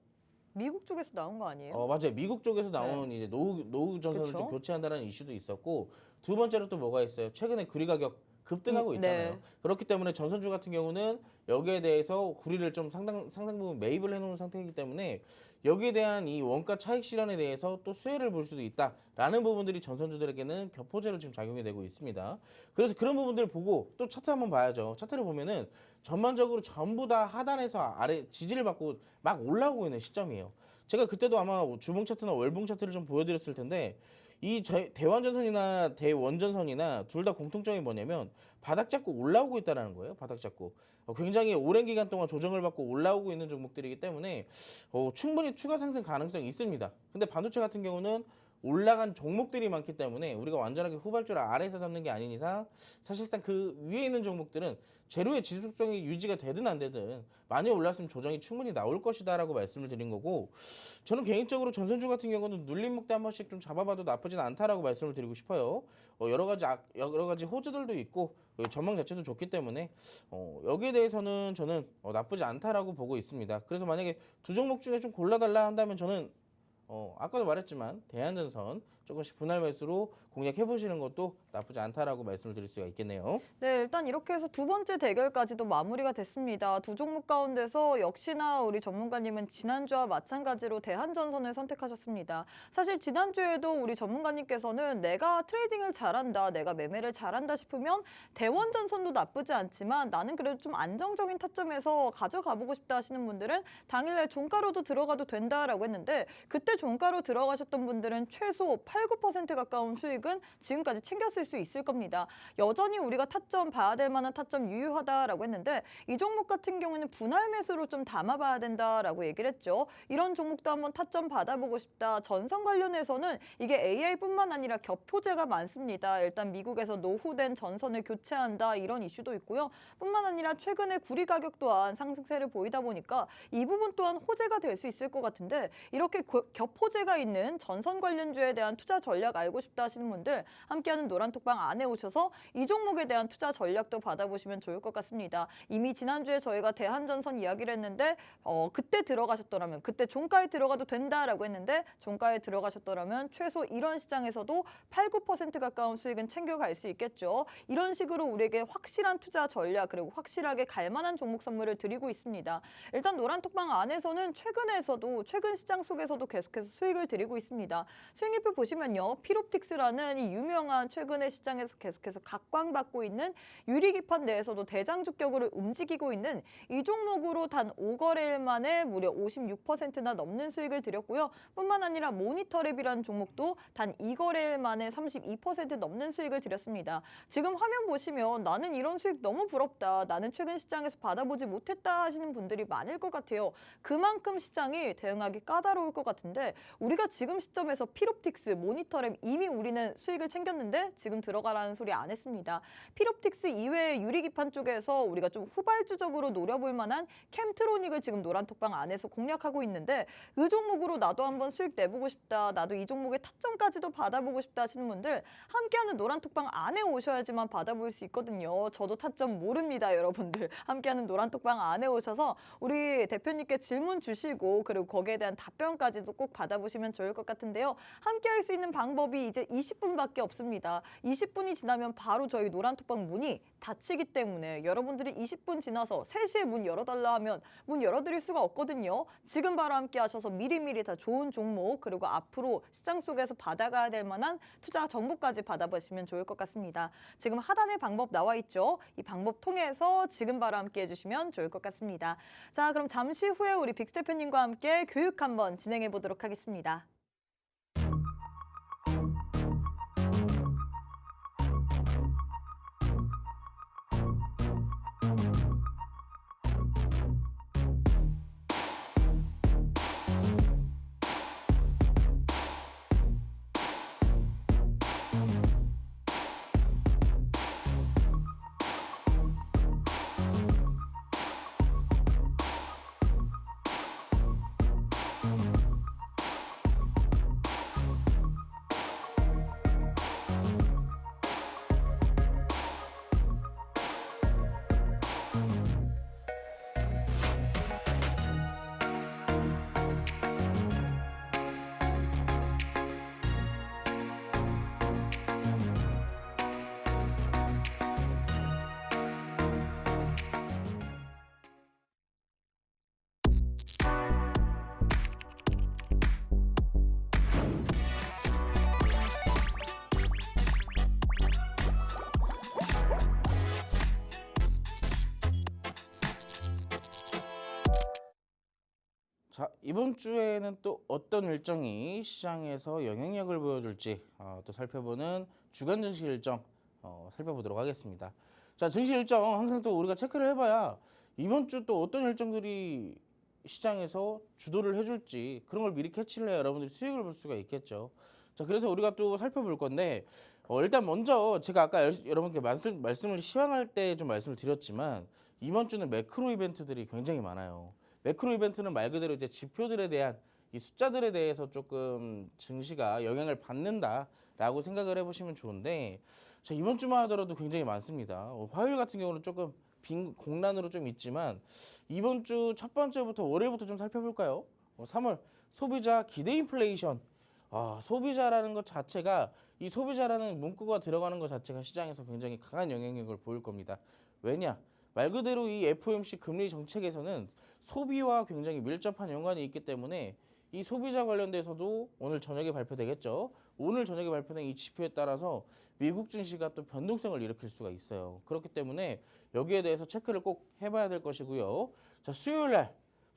미국 쪽에서 나온 거 아니에요? 맞아요. 미국 쪽에서 나온 이제 노후 전선을 그쵸? 좀 교체한다는 이슈도 있었고 두 번째로 또 뭐가 있어요? 최근에 구리 가격 급등하고 있잖아요. 네. 그렇기 때문에 전선주 같은 경우는 여기에 대해서 구리를 좀 상당 부분 매입을 해놓은 상태이기 때문에 여기에 대한 이 원가 차익 실현에 대해서 또 수혜를 볼 수도 있다라는 부분들이 전선주들에게는 겹호재로 지금 작용이 되고 있습니다. 그래서 그런 부분들을 보고 또 차트 한번 봐야죠. 차트를 보면은 전반적으로 전부 다 하단에서 아래 지지를 받고 막 올라오고 있는 시점이에요. 제가 그때도 아마 주봉 차트나 월봉 차트를 좀 보여드렸을 텐데 이 대환전선이나 대원전선이나 둘 다 공통점이 뭐냐면 바닥 잡고 올라오고 있다는 거예요. 바닥 잡고 굉장히 오랜 기간 동안 조정을 받고 올라오고 있는 종목들이기 때문에 충분히 추가 상승 가능성이 있습니다. 근데 반도체 같은 경우는 올라간 종목들이 많기 때문에 우리가 완전하게 후발주를 아래에서 잡는 게 아닌 이상 사실상 그 위에 있는 종목들은 재료의 지속성이 유지가 되든 안 되든 많이 올랐으면 조정이 충분히 나올 것이다라고 말씀을 드린 거고 저는 개인적으로 전선주 같은 경우는 눌림 목대 한 번씩 좀 잡아봐도 나쁘진 않다라고 말씀을 드리고 싶어요. 여러 가지 호재들도 있고 전망 자체도 좋기 때문에 여기에 대해서는 저는 나쁘지 않다라고 보고 있습니다. 그래서 만약에 두 종목 중에 좀 골라달라 한다면 저는 아까도 말했지만 대한전선 조금씩 분할 매수로 공략해 보시는 것도 나쁘지 않다라고 말씀을 드릴 수가 있겠네요. 네, 일단 이렇게 해서 두 번째 대결까지도 마무리가 됐습니다. 두 종목 가운데서 역시나 우리 전문가님은 지난주와 마찬가지로 대한전선을 선택하셨습니다. 사실 지난주에도 우리 전문가님께서는 내가 트레이딩을 잘한다, 내가 매매를 잘한다 싶으면 대원전선도 나쁘지 않지만 나는 그래도 좀 안정적인 타점에서 가져가보고 싶다 하시는 분들은 당일날 종가로도 들어가도 된다라고 했는데 그때 종가로 들어가셨던 분들은 최소 8, 9% 가까운 수익은 지금까지 챙겼을 수 있을 겁니다. 여전히 우리가 타점 봐야 될 만한 타점 유효하다라고 했는데 이 종목 같은 경우는 분할 매수로 좀 담아봐야 된다라고 얘기를 했죠. 이런 종목도 한번 타점 받아보고 싶다. 전선 관련해서는 이게 AI뿐만 아니라 겹호재가 많습니다. 일단 미국에서 노후된 전선을 교체한다 이런 이슈도 있고요. 뿐만 아니라 최근에 구리 가격 또한 상승세를 보이다 보니까 이 부분 또한 호재가 될 수 있을 것 같은데 이렇게 겹호재가 있는 전선 관련주에 대한 투자 전략 알고 싶다 하시는 분들 함께하는 노란톡방 안에 오셔서 이 종목에 대한 투자 전략도 받아보시면 좋을 것 같습니다. 이미 지난주에 저희가 대한전선 이야기를 했는데 그때 들어가셨더라면 그때 종가에 들어가도 된다라고 했는데 종가에 들어가셨더라면 최소 이런 시장에서도 8, 9% 가까운 수익은 챙겨갈 수 있겠죠. 이런 식으로 우리에게 확실한 투자 전략 그리고 확실하게 갈 만한 종목 선물을 드리고 있습니다. 일단 노란톡방 안에서는 최근 시장 속에서도 계속해서 수익을 드리고 있습니다. 수익률표 보시면요. 필옵틱스라는 이 유명한 최근의 시장에서 계속해서 각광받고 있는 유리기판 내에서도 대장주격으로 움직이고 있는 이 종목으로 단 5거래일 만에 무려 56%나 넘는 수익을 드렸고요. 뿐만 아니라 모니터랩이라는 종목도 단 2거래일 만에 32% 넘는 수익을 드렸습니다. 지금 화면 보시면 나는 이런 수익 너무 부럽다. 나는 최근 시장에서 받아보지 못했다 하시는 분들이 많을 것 같아요. 그만큼 시장이 대응하기 까다로울 것 같은데 우리가 지금 시점에서 필옵틱스, 모니터랩 이미 우리는 수익을 챙겼는데 지금 들어가라는 소리 안 했습니다. 필옵틱스 이외의 유리기판 쪽에서 우리가 좀 후발주적으로 노려볼 만한 캠트로닉을 지금 노란톡방 안에서 공략하고 있는데 그 종목으로 나도 한번 수익 내보고 싶다. 나도 이 종목의 타점까지도 받아보고 싶다 하시는 분들 함께하는 노란톡방 안에 오셔야지만 받아볼 수 있거든요. 저도 타점 모릅니다, 여러분들. 함께하는 노란톡방 안에 오셔서 우리 대표님께 질문 주시고 그리고 거기에 대한 답변까지도 꼭 받아보시면 좋을 것 같은데요. 함께할 수 있는 방법이 이제 20분밖에 없습니다. 20분이 지나면 바로 저희 노란톡방 문이 닫히기 때문에 여러분들이 20분 지나서 3시에 문 열어달라 하면 문 열어드릴 수가 없거든요. 지금 바로 함께 하셔서 미리미리 다 좋은 종목 그리고 앞으로 시장 속에서 받아가야 될 만한 투자 정보까지 받아보시면 좋을 것 같습니다. 지금 하단에 방법 나와 있죠. 이 방법 통해서 지금 바로 함께 해주시면 좋을 것 같습니다. 자, 그럼 잠시 후에 우리 빅스 대표님과 함께 교육 한번 진행해 보도록 하겠습니다. 자, 이번 주에는 또 어떤 일정이 시장에서 영향력을 보여줄지 또 살펴보는 주간 증시 일정 살펴보도록 하겠습니다. 자, 증시 일정 항상 또 우리가 체크를 해봐야 이번 주 또 어떤 일정들이 시장에서 주도를 해줄지 그런 걸 미리 캐치를 해야 여러분들이 수익을 볼 수가 있겠죠. 자, 그래서 우리가 또 살펴볼 건데 일단 먼저 제가 아까 여러분께 말씀을 시황할 때 좀 말씀을 드렸지만 이번 주는 매크로 이벤트들이 굉장히 많아요. 매크로 이벤트는 말 그대로 이제 지표들에 대한 이 숫자들에 대해서 조금 증시가 영향을 받는다라고 생각을 해보시면 좋은데 자, 이번 주만 하더라도 굉장히 많습니다. 화요일 같은 경우는 조금 빈 공란으로 좀 있지만 이번 주 첫 번째부터 월요일부터 좀 살펴볼까요? 3월 소비자 기대 인플레이션. 소비자라는 것 자체가 이 소비자라는 문구가 들어가는 것 자체가 시장에서 굉장히 강한 영향력을 보일 겁니다. 왜냐? 말 그대로 이 FOMC 금리 정책에서는 소비와 굉장히 밀접한 연관이 있기 때문에 이 소비자 관련돼서도 오늘 저녁에 발표되겠죠. 오늘 저녁에 발표된 이 지표에 따라서 미국 증시가 또 변동성을 일으킬 수가 있어요. 그렇기 때문에 여기에 대해서 체크를 꼭 해봐야 될 것이고요. 자, 수요일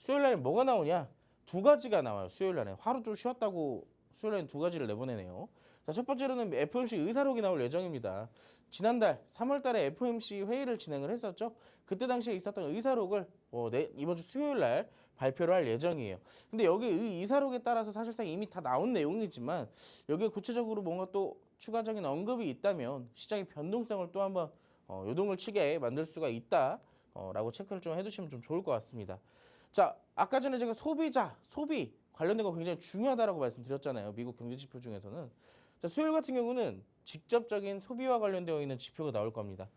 날에 뭐가 나오냐? 두 가지가 나와요. 수요일 날에 하루 좀 쉬었다고 수요일에는 두 가지를 내보내네요. 자, 첫 번째로는 FOMC 의사록이 나올 예정입니다. 지난달 3월 달에 FOMC 회의를 진행을 했었죠. 그때 당시에 있었던 의사록을 이번 주 수요일 날 발표를 할 예정이에요. 근데 여기 이 의사록에 따라서 사실상 이미 다 나온 내용이지만 여기에 구체적으로 뭔가 또 추가적인 언급이 있다면 시장의 변동성을 또 한번 요동을 치게 만들 수가 있다라고 체크를 좀 해두시면 좀 좋을 것 같습니다. 자, 아까 전에 제가 소비 관련된 거 굉장히 중요하다라고 말씀드렸잖아요. 미국 경제 지표 중에서는. 자, 수요일 같은 경우는 직접적인 소비와 관련되어 있는 지표가 나올 겁니다.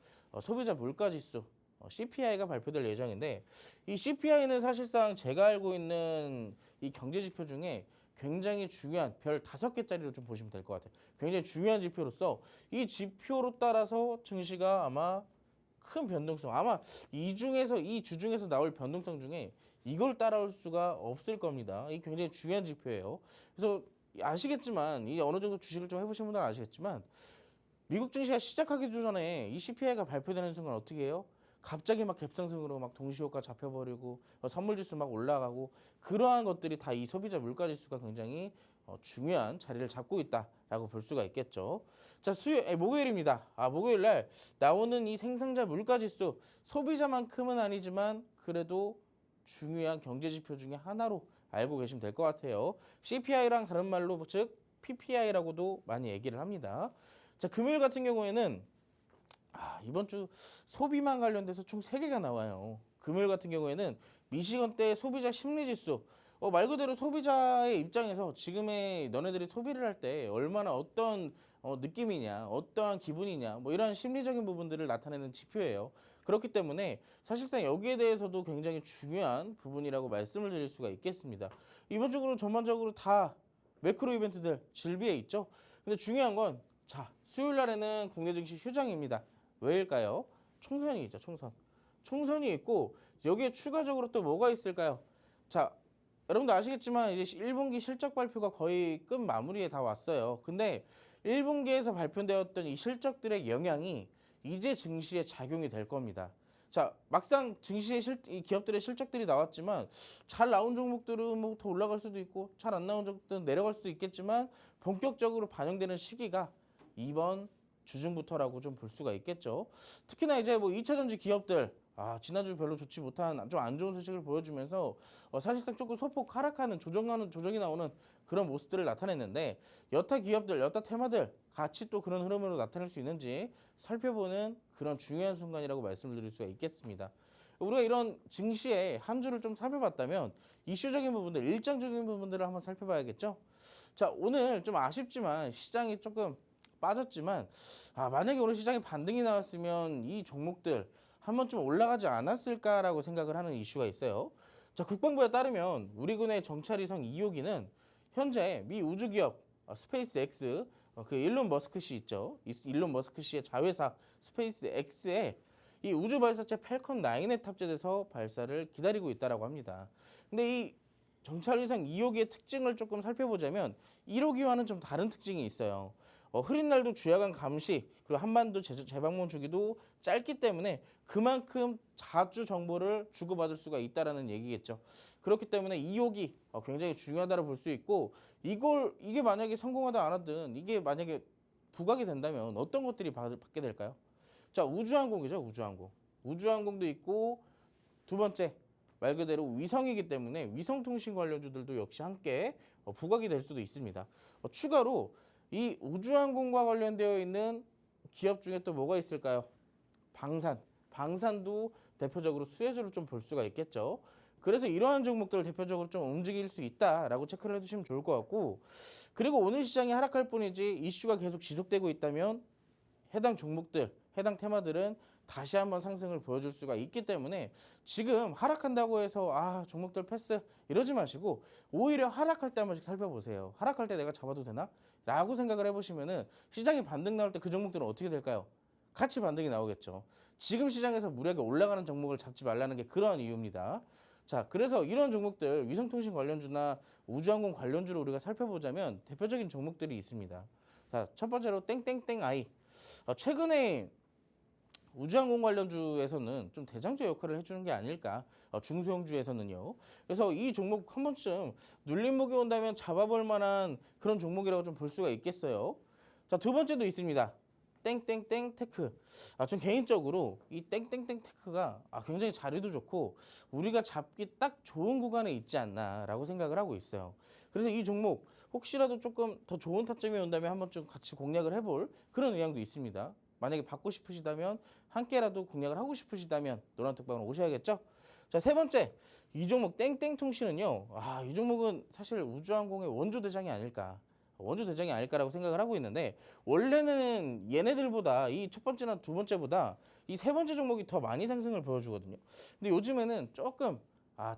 소비자 물가지수 CPI가 발표될 예정인데 이 CPI는 사실상 제가 알고 있는 이 경제 지표 중에 굉장히 중요한 별 5개짜리로 좀 보시면 될 것 같아요. 굉장히 중요한 지표로서 이 지표로 따라서 증시가 아마 큰 변동성, 아마 이 주 중에서 나올 변동성 중에 이걸 따라올 수가 없을 겁니다. 이 굉장히 중요한 지표예요. 그래서 아시겠지만 이 어느 정도 주식을 좀 해보신 분들은 아시겠지만 미국 증시가 시작하기도 전에 이 CPI가 발표되는 순간 어떻게 해요? 갑자기 막 갭상승으로 막 동시효과 잡혀버리고 선물지수 막 올라가고 그러한 것들이 다 이 소비자 물가지수가 굉장히 중요한 자리를 잡고 있다라고 볼 수가 있겠죠. 자, 목요일입니다. 목요일 날 나오는 이 생산자 물가지수 소비자만큼은 아니지만 그래도 중요한 경제지표 중에 하나로 알고 계시면 될 것 같아요. CPI랑 다른 말로 즉 PPI라고도 많이 얘기를 합니다. 자, 금요일 같은 경우에는 이번 주 소비만 관련돼서 총 3개가 나와요. 금요일 같은 경우에는 미시건대 소비자 심리지수 말 그대로 소비자의 입장에서 지금의 너네들이 소비를 할 때 얼마나 어떤 느낌이냐 어떠한 기분이냐 뭐 이런 심리적인 부분들을 나타내는 지표예요. 그렇기 때문에 사실상 여기에 대해서도 굉장히 중요한 부분이라고 말씀을 드릴 수가 있겠습니다. 이번 주는 전반적으로 다 매크로 이벤트들 질비해 있죠. 근데 중요한 건 수요일 날에는 국내 증시 휴장입니다. 왜일까요? 총선이 있죠. 총선이 있고 여기에 추가적으로 또 뭐가 있을까요? 자, 여러분도 아시겠지만 이제 1분기 실적 발표가 거의 끝 마무리에 다 왔어요. 근데 1분기에서 발표되었던 이 실적들의 영향이 이제 증시에 작용이 될 겁니다. 자, 막상 증시의 이 기업들의 실적들이 나왔지만 잘 나온 종목들은 뭐 더 올라갈 수도 있고 잘 안 나온 종목들은 내려갈 수도 있겠지만 본격적으로 반영되는 시기가 이번 주중부터라고 좀 볼 수가 있겠죠. 특히나 이제 뭐 2차전지 기업들 지난주 별로 좋지 못한 좀 안 좋은 소식을 보여주면서 사실상 조금 소폭 하락하는 조정이 나오는 그런 모습들을 나타냈는데 여타 기업들, 여타 테마들 같이 또 그런 흐름으로 나타날 수 있는지 살펴보는 그런 중요한 순간이라고 말씀드릴 수가 있겠습니다. 우리가 이런 증시의 한 주를 좀 살펴봤다면 이슈적인 부분들, 일정적인 부분들을 한번 살펴봐야겠죠. 자, 오늘 좀 아쉽지만 시장이 조금 빠졌지만 만약에 오늘 시장에 반등이 나왔으면 이 종목들 한 번쯤 올라가지 않았을까라고 생각을 하는 이슈가 있어요. 자, 국방부에 따르면 우리군의 정찰위성 2호기는 현재 미 우주기업 스페이스X 그 일론 머스크 씨 있죠. 일론 머스크 씨의 자회사 스페이스X에 이 우주 발사체 팰컨 9에 탑재돼서 발사를 기다리고 있다라고 합니다. 근데 이 정찰위성 2호기의 특징을 조금 살펴보자면 1호기와는 좀 다른 특징이 있어요. 흐린 날도 주야간 감시 그리고 한반도 재방문 주기도 짧기 때문에 그만큼 자주 정보를 주고받을 수가 있다라는 얘기겠죠. 그렇기 때문에 2호기 굉장히 중요하다고 볼 수 있고 이게 만약에 성공하다 안 하든 이게 만약에 부각이 된다면 어떤 것들이 받게 될까요? 자, 우주항공이죠. 우주항공도 있고 두 번째 말 그대로 위성이기 때문에 위성통신 관련주들도 역시 함께 부각이 될 수도 있습니다. 추가로 이 우주항공과 관련되어 있는 기업 중에 또 뭐가 있을까요? 방산도 대표적으로 수혜주를 좀 볼 수가 있겠죠. 그래서 이러한 종목들 대표적으로 좀 움직일 수 있다라고 체크를 해두시면 좋을 것 같고 그리고 오늘 시장이 하락할 뿐이지 이슈가 계속 지속되고 있다면 해당 종목들, 해당 테마들은 다시 한번 상승을 보여줄 수가 있기 때문에 지금 하락한다고 해서 종목들 패스 이러지 마시고 오히려 하락할 때 한 번씩 살펴보세요. 하락할 때 내가 잡아도 되나? 라고 생각을 해보시면은 시장이 반등 나올 때 그 종목들은 어떻게 될까요? 같이 반등이 나오겠죠. 지금 시장에서 무리하게 올라가는 종목을 잡지 말라는 게 그런 이유입니다. 자, 그래서 이런 종목들 위성통신 관련주나 우주항공 관련주를 우리가 살펴보자면 대표적인 종목들이 있습니다. 자, 첫 번째로 땡땡땡 아이. 최근에 우주항공 관련주에서는 좀 대장주 역할을 해주는 게 아닐까. 중소형주에서는요. 그래서 이 종목 한 번쯤 눌림목이 온다면 잡아볼 만한 그런 종목이라고 좀 볼 수가 있겠어요. 자, 두 번째도 있습니다. 땡땡땡 테크. 전 개인적으로 이 땡땡땡 테크가 굉장히 자리도 좋고 우리가 잡기 딱 좋은 구간에 있지 않나라고 생각을 하고 있어요. 그래서 이 종목 혹시라도 조금 더 좋은 타점이 온다면 한번 좀 같이 공략을 해볼 그런 의향도 있습니다. 만약에 받고 싶으시다면 함께라도 공략을 하고 싶으시다면 노란톡방으로 오셔야겠죠. 자, 세 번째 이 종목 땡땡통신은요. 이 종목은 사실 우주항공의 원조 대장이 아닐까. 원조 대장이 아닐까라고 생각을 하고 있는데 원래는 얘네들보다 이 첫 번째나 두 번째보다 이 세 번째 종목이 더 많이 상승을 보여주거든요. 근데 요즘에는 조금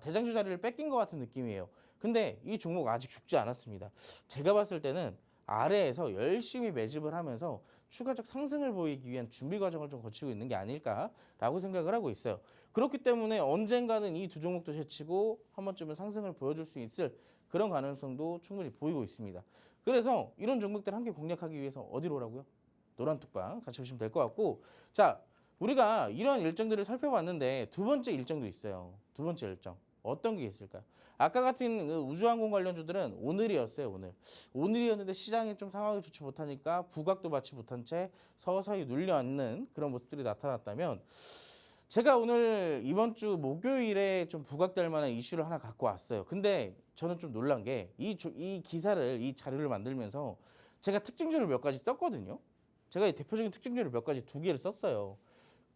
대장주 자리를 뺏긴 것 같은 느낌이에요. 근데 이 종목 아직 죽지 않았습니다. 제가 봤을 때는 아래에서 열심히 매집을 하면서 추가적 상승을 보이기 위한 준비 과정을 좀 거치고 있는 게 아닐까라고 생각을 하고 있어요. 그렇기 때문에 언젠가는 이 두 종목도 제치고 한 번쯤은 상승을 보여줄 수 있을 그런 가능성도 충분히 보이고 있습니다. 그래서 이런 종목들 함께 공략하기 위해서 어디로 오라고요? 노란톡방 같이 오시면 될 것 같고, 자, 우리가 이런 일정들을 살펴봤는데 두 번째 일정도 있어요. 두 번째 일정 어떤 게 있을까요? 아까 같은 그 우주항공 관련주들은 오늘이었어요. 오늘이었는데 시장이 좀 상황이 좋지 못하니까 부각도 받지 못한 채 서서히 눌려앉는 그런 모습들이 나타났다면, 제가 오늘 이번 주 목요일에 좀 부각될 만한 이슈를 하나 갖고 왔어요. 근데 저는 좀 놀란 게 이 기사를, 이 자료를 만들면서 제가 특징주를 몇 가지 썼거든요. 제가 이 대표적인 특징주를 몇 가지 두 개를 썼어요.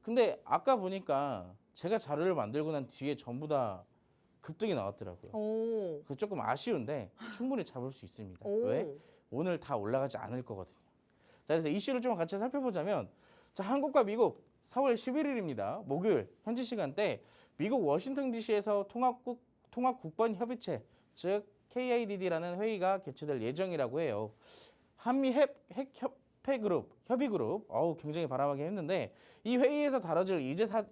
근데 아까 보니까 제가 자료를 만들고 난 뒤에 전부 다 급등이 나왔더라고요. 오. 그 조금 아쉬운데 충분히 잡을 수 있습니다. 오. 왜? 오늘 다 올라가지 않을 거거든요. 자, 그래서 이슈를 좀 같이 살펴보자면, 자, 한국과 미국 4월 11일입니다. 목요일 현지 시간대 미국 워싱턴 DC에서 통합국번협의체 즉 KIDD라는 회의가 개최될 예정이라고 해요. 한미 협의그룹 굉장히 바람하게 했는데 이 회의에서 다뤄질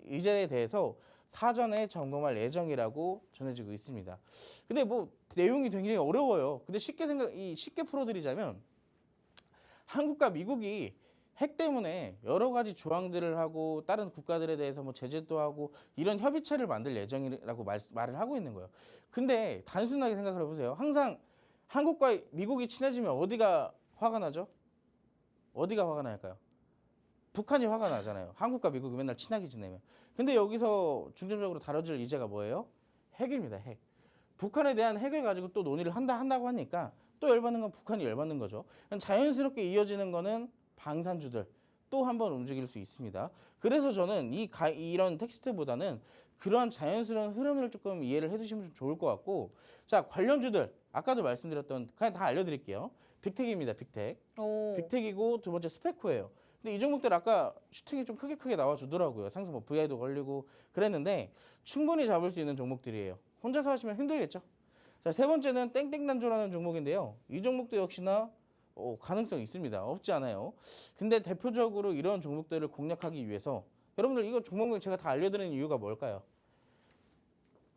의제에 대해서 사전에 점검할 예정이라고 전해지고 있습니다. 근데 뭐 내용이 굉장히 어려워요. 근데 쉽게 풀어드리자면, 한국과 미국이 핵 때문에 여러 가지 조항들을 하고 다른 국가들에 대해서 뭐 제재도 하고 이런 협의체를 만들 예정이라고 말을 하고 있는 거예요. 근데 단순하게 생각을 해보세요. 항상 한국과 미국이 친해지면 어디가 화가 나죠? 어디가 화가 날까요? 북한이 화가 나잖아요. 한국과 미국이 맨날 친하게 지내면. 근데 여기서 중점적으로 다뤄질 이제가 뭐예요? 핵입니다. 핵. 북한에 대한 핵을 가지고 또 논의를 한다고 하니까 또 열받는 건 북한이 열받는 거죠. 자연스럽게 이어지는 거는 방산주들 또 한 번 움직일 수 있습니다. 그래서 저는 이런 텍스트보다는 그러한 자연스러운 흐름을 조금 이해를 해주시면 좀 좋을 것 같고, 자, 관련주들 아까도 말씀드렸던 그냥 다 알려드릴게요. 빅텍입니다. 오. 빅텍이고 두 번째 스페코예요. 근데 이 종목들 아까 슈팅이 좀 크게 나와주더라고요. 상승 뭐 VI도 걸리고 그랬는데 충분히 잡을 수 있는 종목들이에요. 혼자서 하시면 힘들겠죠. 자, 세 번째는 땡땡단조라는 종목인데요. 이 종목도 역시나 가능성이 있습니다. 없지 않아요. 근데 대표적으로 이런 종목들을 공략하기 위해서 여러분들 이거 종목명 제가 다 알려드리는 이유가 뭘까요?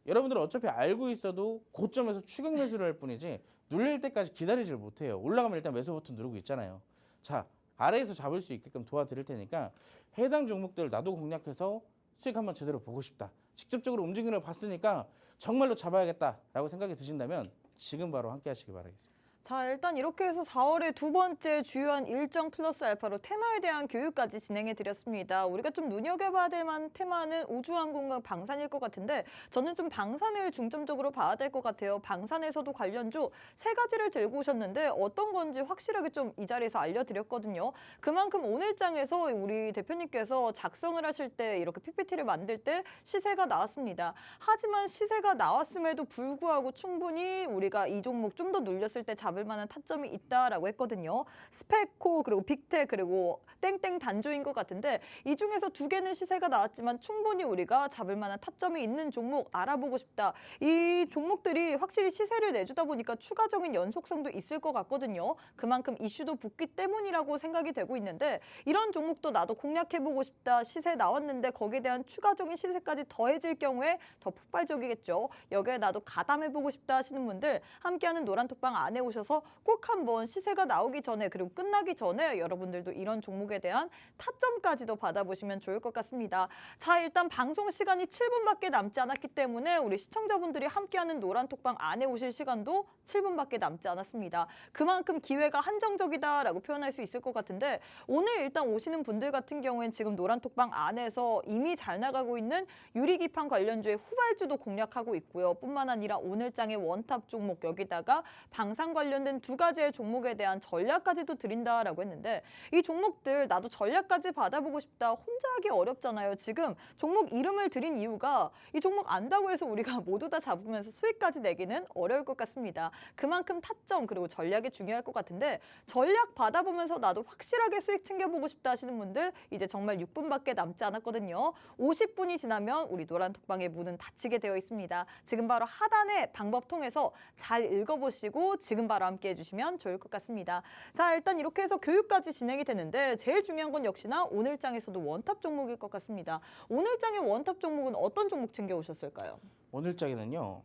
여러분들은 어차피 알고 있어도 고점에서 추격 매수를 할 뿐이지 눌릴 때까지 기다리질 못해요. 올라가면 일단 매수 버튼 누르고 있잖아요. 자, 아래에서 잡을 수 있게끔 도와드릴 테니까 해당 종목들 나도 공략해서 수익 한번 제대로 보고 싶다. 직접적으로 움직이는 걸 봤으니까 정말로 잡아야겠다라고 생각이 드신다면 지금 바로 함께 하시기 바라겠습니다. 자, 일단 이렇게 해서 4월의 두 번째 주요한 일정 플러스 알파로 테마에 대한 교육까지 진행해 드렸습니다. 우리가 좀 눈여겨봐야 될 만한 테마는 우주항공과 방산일 것 같은데 저는 좀 방산을 중점적으로 봐야 될 것 같아요. 방산에서도 관련주 세 가지를 들고 오셨는데 어떤 건지 확실하게 좀 이 자리에서 알려드렸거든요. 그만큼 오늘장에서 우리 대표님께서 작성을 하실 때 이렇게 PPT를 만들 때 시세가 나왔습니다. 하지만 시세가 나왔음에도 불구하고 충분히 우리가 이 종목 좀 더 눌렸을 때 잡을 만한 타점이 있다라고 했거든요. 스페코 그리고 빅텍 그리고 땡땡 단조인 것 같은데 이 중에서 두 개는 시세가 나왔지만 충분히 우리가 잡을 만한 타점이 있는 종목 알아보고 싶다. 이 종목들이 확실히 시세를 내주다 보니까 추가적인 연속성도 있을 것 같거든요. 그만큼 이슈도 붙기 때문이라고 생각이 되고 있는데 이런 종목도 나도 공략해보고 싶다. 시세 나왔는데 거기에 대한 추가적인 시세까지 더해질 경우에 더 폭발적이겠죠. 여기에 나도 가담해보고 싶다 하시는 분들 함께하는 노란톡방 안에 오셔서 있어서 꼭 한번 시세가 나오기 전에 그리고 끝나기 전에 여러분들도 이런 종목에 대한 타점까지도 받아보시면 좋을 것 같습니다. 자, 일단 방송 시간이 7분밖에 남지 않았기 때문에 우리 시청자분들이 함께하는 노란톡방 안에 오실 시간도 7분밖에 남지 않았습니다. 그만큼 기회가 한정적이다라고 표현할 수 있을 것 같은데 오늘 일단 오시는 분들 같은 경우엔 지금 노란톡방 안에서 이미 잘 나가고 있는 유리기판 관련주의 후발주도 공략하고 있고요. 뿐만 아니라 오늘장의 원탑 종목 여기다가 방산 관련된 두 가지의 종목에 대한 전략까지도 드린다라고 했는데 이 종목들 나도 전략까지 받아보고 싶다. 혼자 하기 어렵잖아요. 지금 종목 이름을 드린 이유가 이 종목 안다고 해서 우리가 모두 다 잡으면서 수익까지 내기는 어려울 것 같습니다. 그만큼 타점 그리고 전략이 중요할 것 같은데 전략 받아보면서 나도 확실하게 수익 챙겨보고 싶다 하시는 분들 이제 정말 6분밖에 남지 않았거든요. 50분이 지나면 우리 노란톡방의 문은 닫히게 되어 있습니다. 지금 바로 하단의 방법 통해서 잘 읽어보시고 지금 바로 함께 해주시면 좋을 것 같습니다. 자, 일단 이렇게 해서 교육까지 진행이 되는데 제일 중요한 건 역시나 오늘장에서도 원탑 종목일 것 같습니다. 오늘장의 원탑 종목은 어떤 종목 챙겨오셨을까요? 오늘장에는요.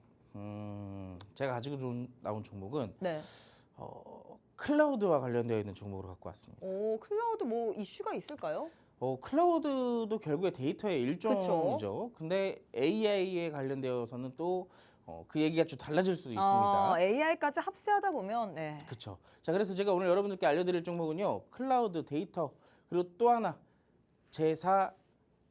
제가 가지고 나온 종목은 네. 클라우드와 관련되어 있는 종목으로 갖고 왔습니다. 오, 클라우드 뭐 이슈가 있을까요? 클라우드도 결국에 데이터의 일종이죠. 근데 AI에 관련되어서는 또 그 얘기가 좀 달라질 수도 있습니다. AI까지 합세하다 보면 네. 그렇죠. 자, 그래서 제가 오늘 여러분들께 알려드릴 종목은요. 클라우드 데이터 그리고 또 하나 제4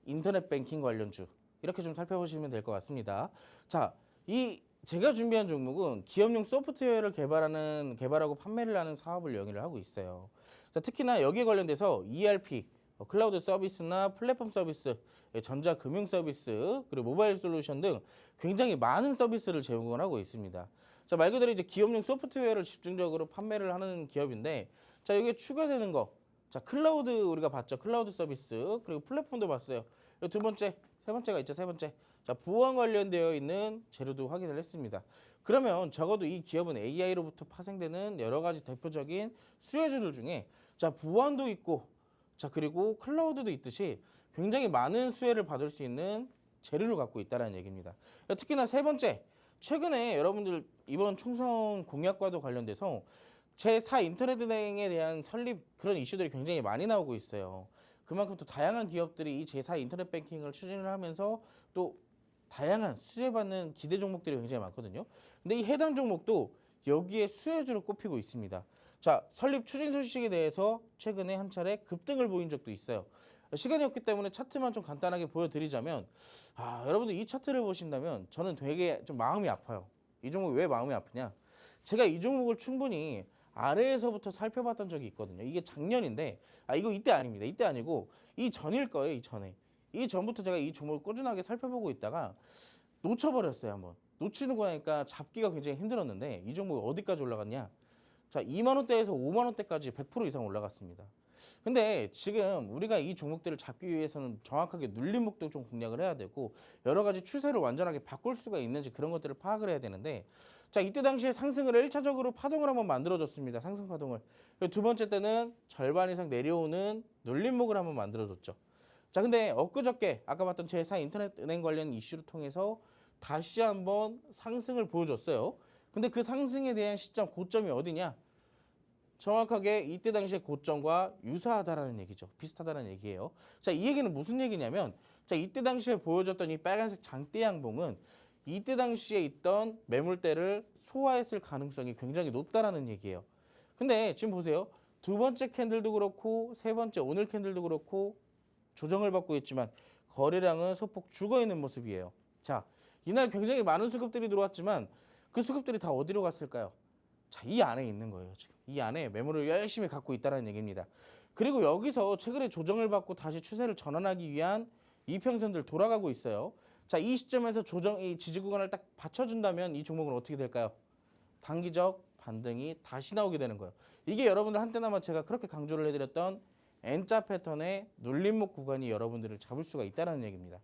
인터넷 뱅킹 관련주 이렇게 좀 살펴보시면 될 것 같습니다. 자, 이 제가 준비한 종목은 기업용 소프트웨어를 개발하고 판매를 하는 사업을 영위를 하고 있어요. 자, 특히나 여기에 관련돼서 ERP, 클라우드 서비스나 플랫폼 서비스, 전자금융 서비스, 그리고 모바일 솔루션 등 굉장히 많은 서비스를 제공을 하고 있습니다. 자, 말 그대로 이제 기업용 소프트웨어를 집중적으로 판매를 하는 기업인데, 자, 여기에 추가되는 거, 자, 클라우드 우리가 봤죠. 클라우드 서비스, 그리고 플랫폼도 봤어요. 두 번째, 세 번째가 있죠. 세 번째. 자, 보안 관련되어 있는 재료도 확인을 했습니다. 그러면 적어도 이 기업은 AI로부터 파생되는 여러 가지 대표적인 수혜주들 중에 자, 보안도 있고 자, 그리고 클라우드도 있듯이 굉장히 많은 수혜를 받을 수 있는 재료를 갖고 있다는 얘기입니다. 특히나 세 번째, 최근에 여러분들 이번 총선 공약과도 관련돼서 제4 인터넷은행에 대한 설립 그런 이슈들이 굉장히 많이 나오고 있어요. 그만큼 또 다양한 기업들이 이 제4 인터넷 뱅킹을 추진을 하면서 또 다양한 수혜받는 기대 종목들이 굉장히 많거든요. 근데 이 해당 종목도 여기에 수혜주로 꼽히고 있습니다. 자, 설립 추진 소식에 대해서 최근에 한 차례 급등을 보인 적도 있어요. 시간이 없기 때문에 차트만 좀 간단하게 보여드리자면 여러분들 이 차트를 보신다면 저는 되게 좀 마음이 아파요. 이 종목이 왜 마음이 아프냐? 제가 이 종목을 충분히 아래에서부터 살펴봤던 적이 있거든요. 이게 작년인데 이거 이때 아닙니다. 이때 아니고 이 전일 거예요. 이 전에. 이 전부터 제가 이 종목을 꾸준하게 살펴보고 있다가 놓쳐버렸어요. 한번. 놓치는 거니까 잡기가 굉장히 힘들었는데 이 종목이 어디까지 올라갔냐? 자, 2만 원대에서 5만 원대까지 100% 이상 올라갔습니다. 근데 지금 우리가 이 종목들을 잡기 위해서는 정확하게 눌림목도 좀 공략을 해야 되고 여러 가지 추세를 완전하게 바꿀 수가 있는지 그런 것들을 파악을 해야 되는데 자, 이때 당시에 상승을 1차적으로 파동을 한번 만들어줬습니다. 상승 파동을. 두 번째 때는 절반 이상 내려오는 눌림목을 한번 만들어줬죠. 자, 근데 엊그저께 아까 봤던 제4 인터넷 은행 관련 이슈를 통해서 다시 한번 상승을 보여줬어요. 근데 그 상승에 대한 시점, 고점이 어디냐? 정확하게 이때 당시의 고점과 유사하다라는 얘기죠. 비슷하다는 얘기예요. 자, 이 얘기는 무슨 얘기냐면 자, 이때 당시에 보여줬던 이 빨간색 장대 양봉은 이때 당시에 있던 매물대를 소화했을 가능성이 굉장히 높다라는 얘기예요. 근데 지금 보세요. 두 번째 캔들도 그렇고 세 번째 오늘 캔들도 그렇고 조정을 받고 있지만 거래량은 소폭 죽어있는 모습이에요. 자, 이날 굉장히 많은 수급들이 들어왔지만 그 수급들이 다 어디로 갔을까요? 자, 이 안에 있는 거예요. 지금 이 안에 매물을 열심히 갖고 있다는 얘기입니다. 그리고 여기서 최근에 조정을 받고 다시 추세를 전환하기 위한 이평선들 돌아가고 있어요. 자, 이 시점에서 이 지지 구간을 딱 받쳐준다면 이 종목은 어떻게 될까요? 단기적 반등이 다시 나오게 되는 거예요. 이게 여러분들 한때나마 제가 그렇게 강조를 해드렸던 N자 패턴의 눌림목 구간이 여러분들을 잡을 수가 있다는 얘기입니다.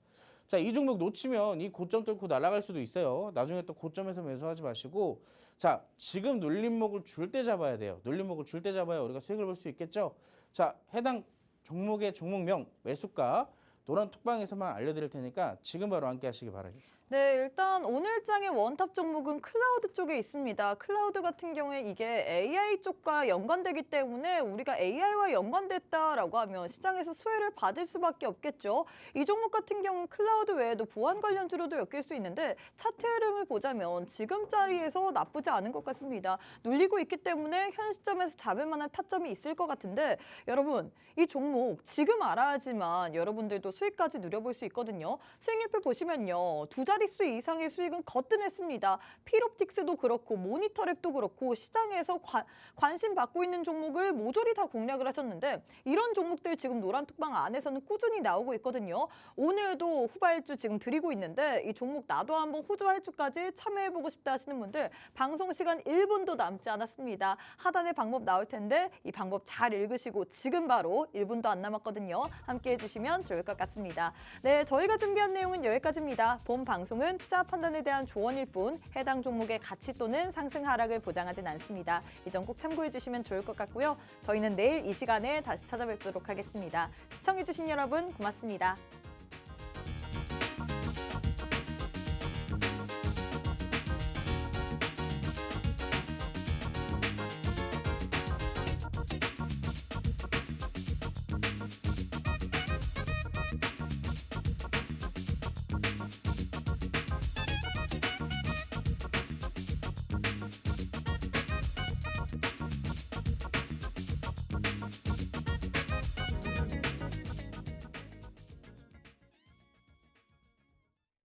자, 이 종목 놓치면 이 고점 뚫고 날아갈 수도 있어요. 나중에 또 고점에서 매수하지 마시고 자, 지금 눌림목을 줄 때 잡아야 돼요. 눌림목을 줄 때 잡아야 우리가 수익을 볼 수 있겠죠. 자, 해당 종목의 종목명, 매수가, 노란 톡방에서만 알려드릴 테니까 지금 바로 함께 하시기 바라겠습니다. 네, 일단 오늘 장의 원탑 종목은 클라우드 쪽에 있습니다. 클라우드 같은 경우에 이게 AI 쪽과 연관되기 때문에 우리가 AI와 연관됐다라고 하면 시장에서 수혜를 받을 수밖에 없겠죠. 이 종목 같은 경우는 클라우드 외에도 보안 관련주로도 엮일 수 있는데 차트 흐름을 보자면 지금 자리에서 나쁘지 않은 것 같습니다. 눌리고 있기 때문에 현 시점에서 잡을 만한 타점이 있을 것 같은데 여러분 이 종목 지금 알아야지만 여러분들도 수익까지 누려볼 수 있거든요. 수익률표 보시면요. 두 자릿수 이상의 수익은 거뜬했습니다. 필옵틱스도 그렇고 모니터랩도 그렇고 시장에서 관심 받고 있는 종목을 모조리 다 공략을 하셨는데 이런 종목들 지금 노란 톡방 안에서는 꾸준히 나오고 있거든요. 오늘도 후발주 지금 드리고 있는데 이 종목 나도 한번 호주할주까지 참여해보고 싶다 하시는 분들 방송 시간 1분도 남지 않았습니다. 하단에 방법 나올 텐데 이 방법 잘 읽으시고 지금 바로 1분도 안 남았거든요. 함께 해주시면 좋을 것 같습니다. 네, 저희가 준비한 내용은 여기까지입니다. 본 방송은 투자 판단에 대한 조언일 뿐 해당 종목의 가치 또는 상승 하락을 보장하진 않습니다. 이 점 꼭 참고해 주시면 좋을 것 같고요. 저희는 내일 이 시간에 다시 찾아뵙도록 하겠습니다. 시청해 주신 여러분 고맙습니다.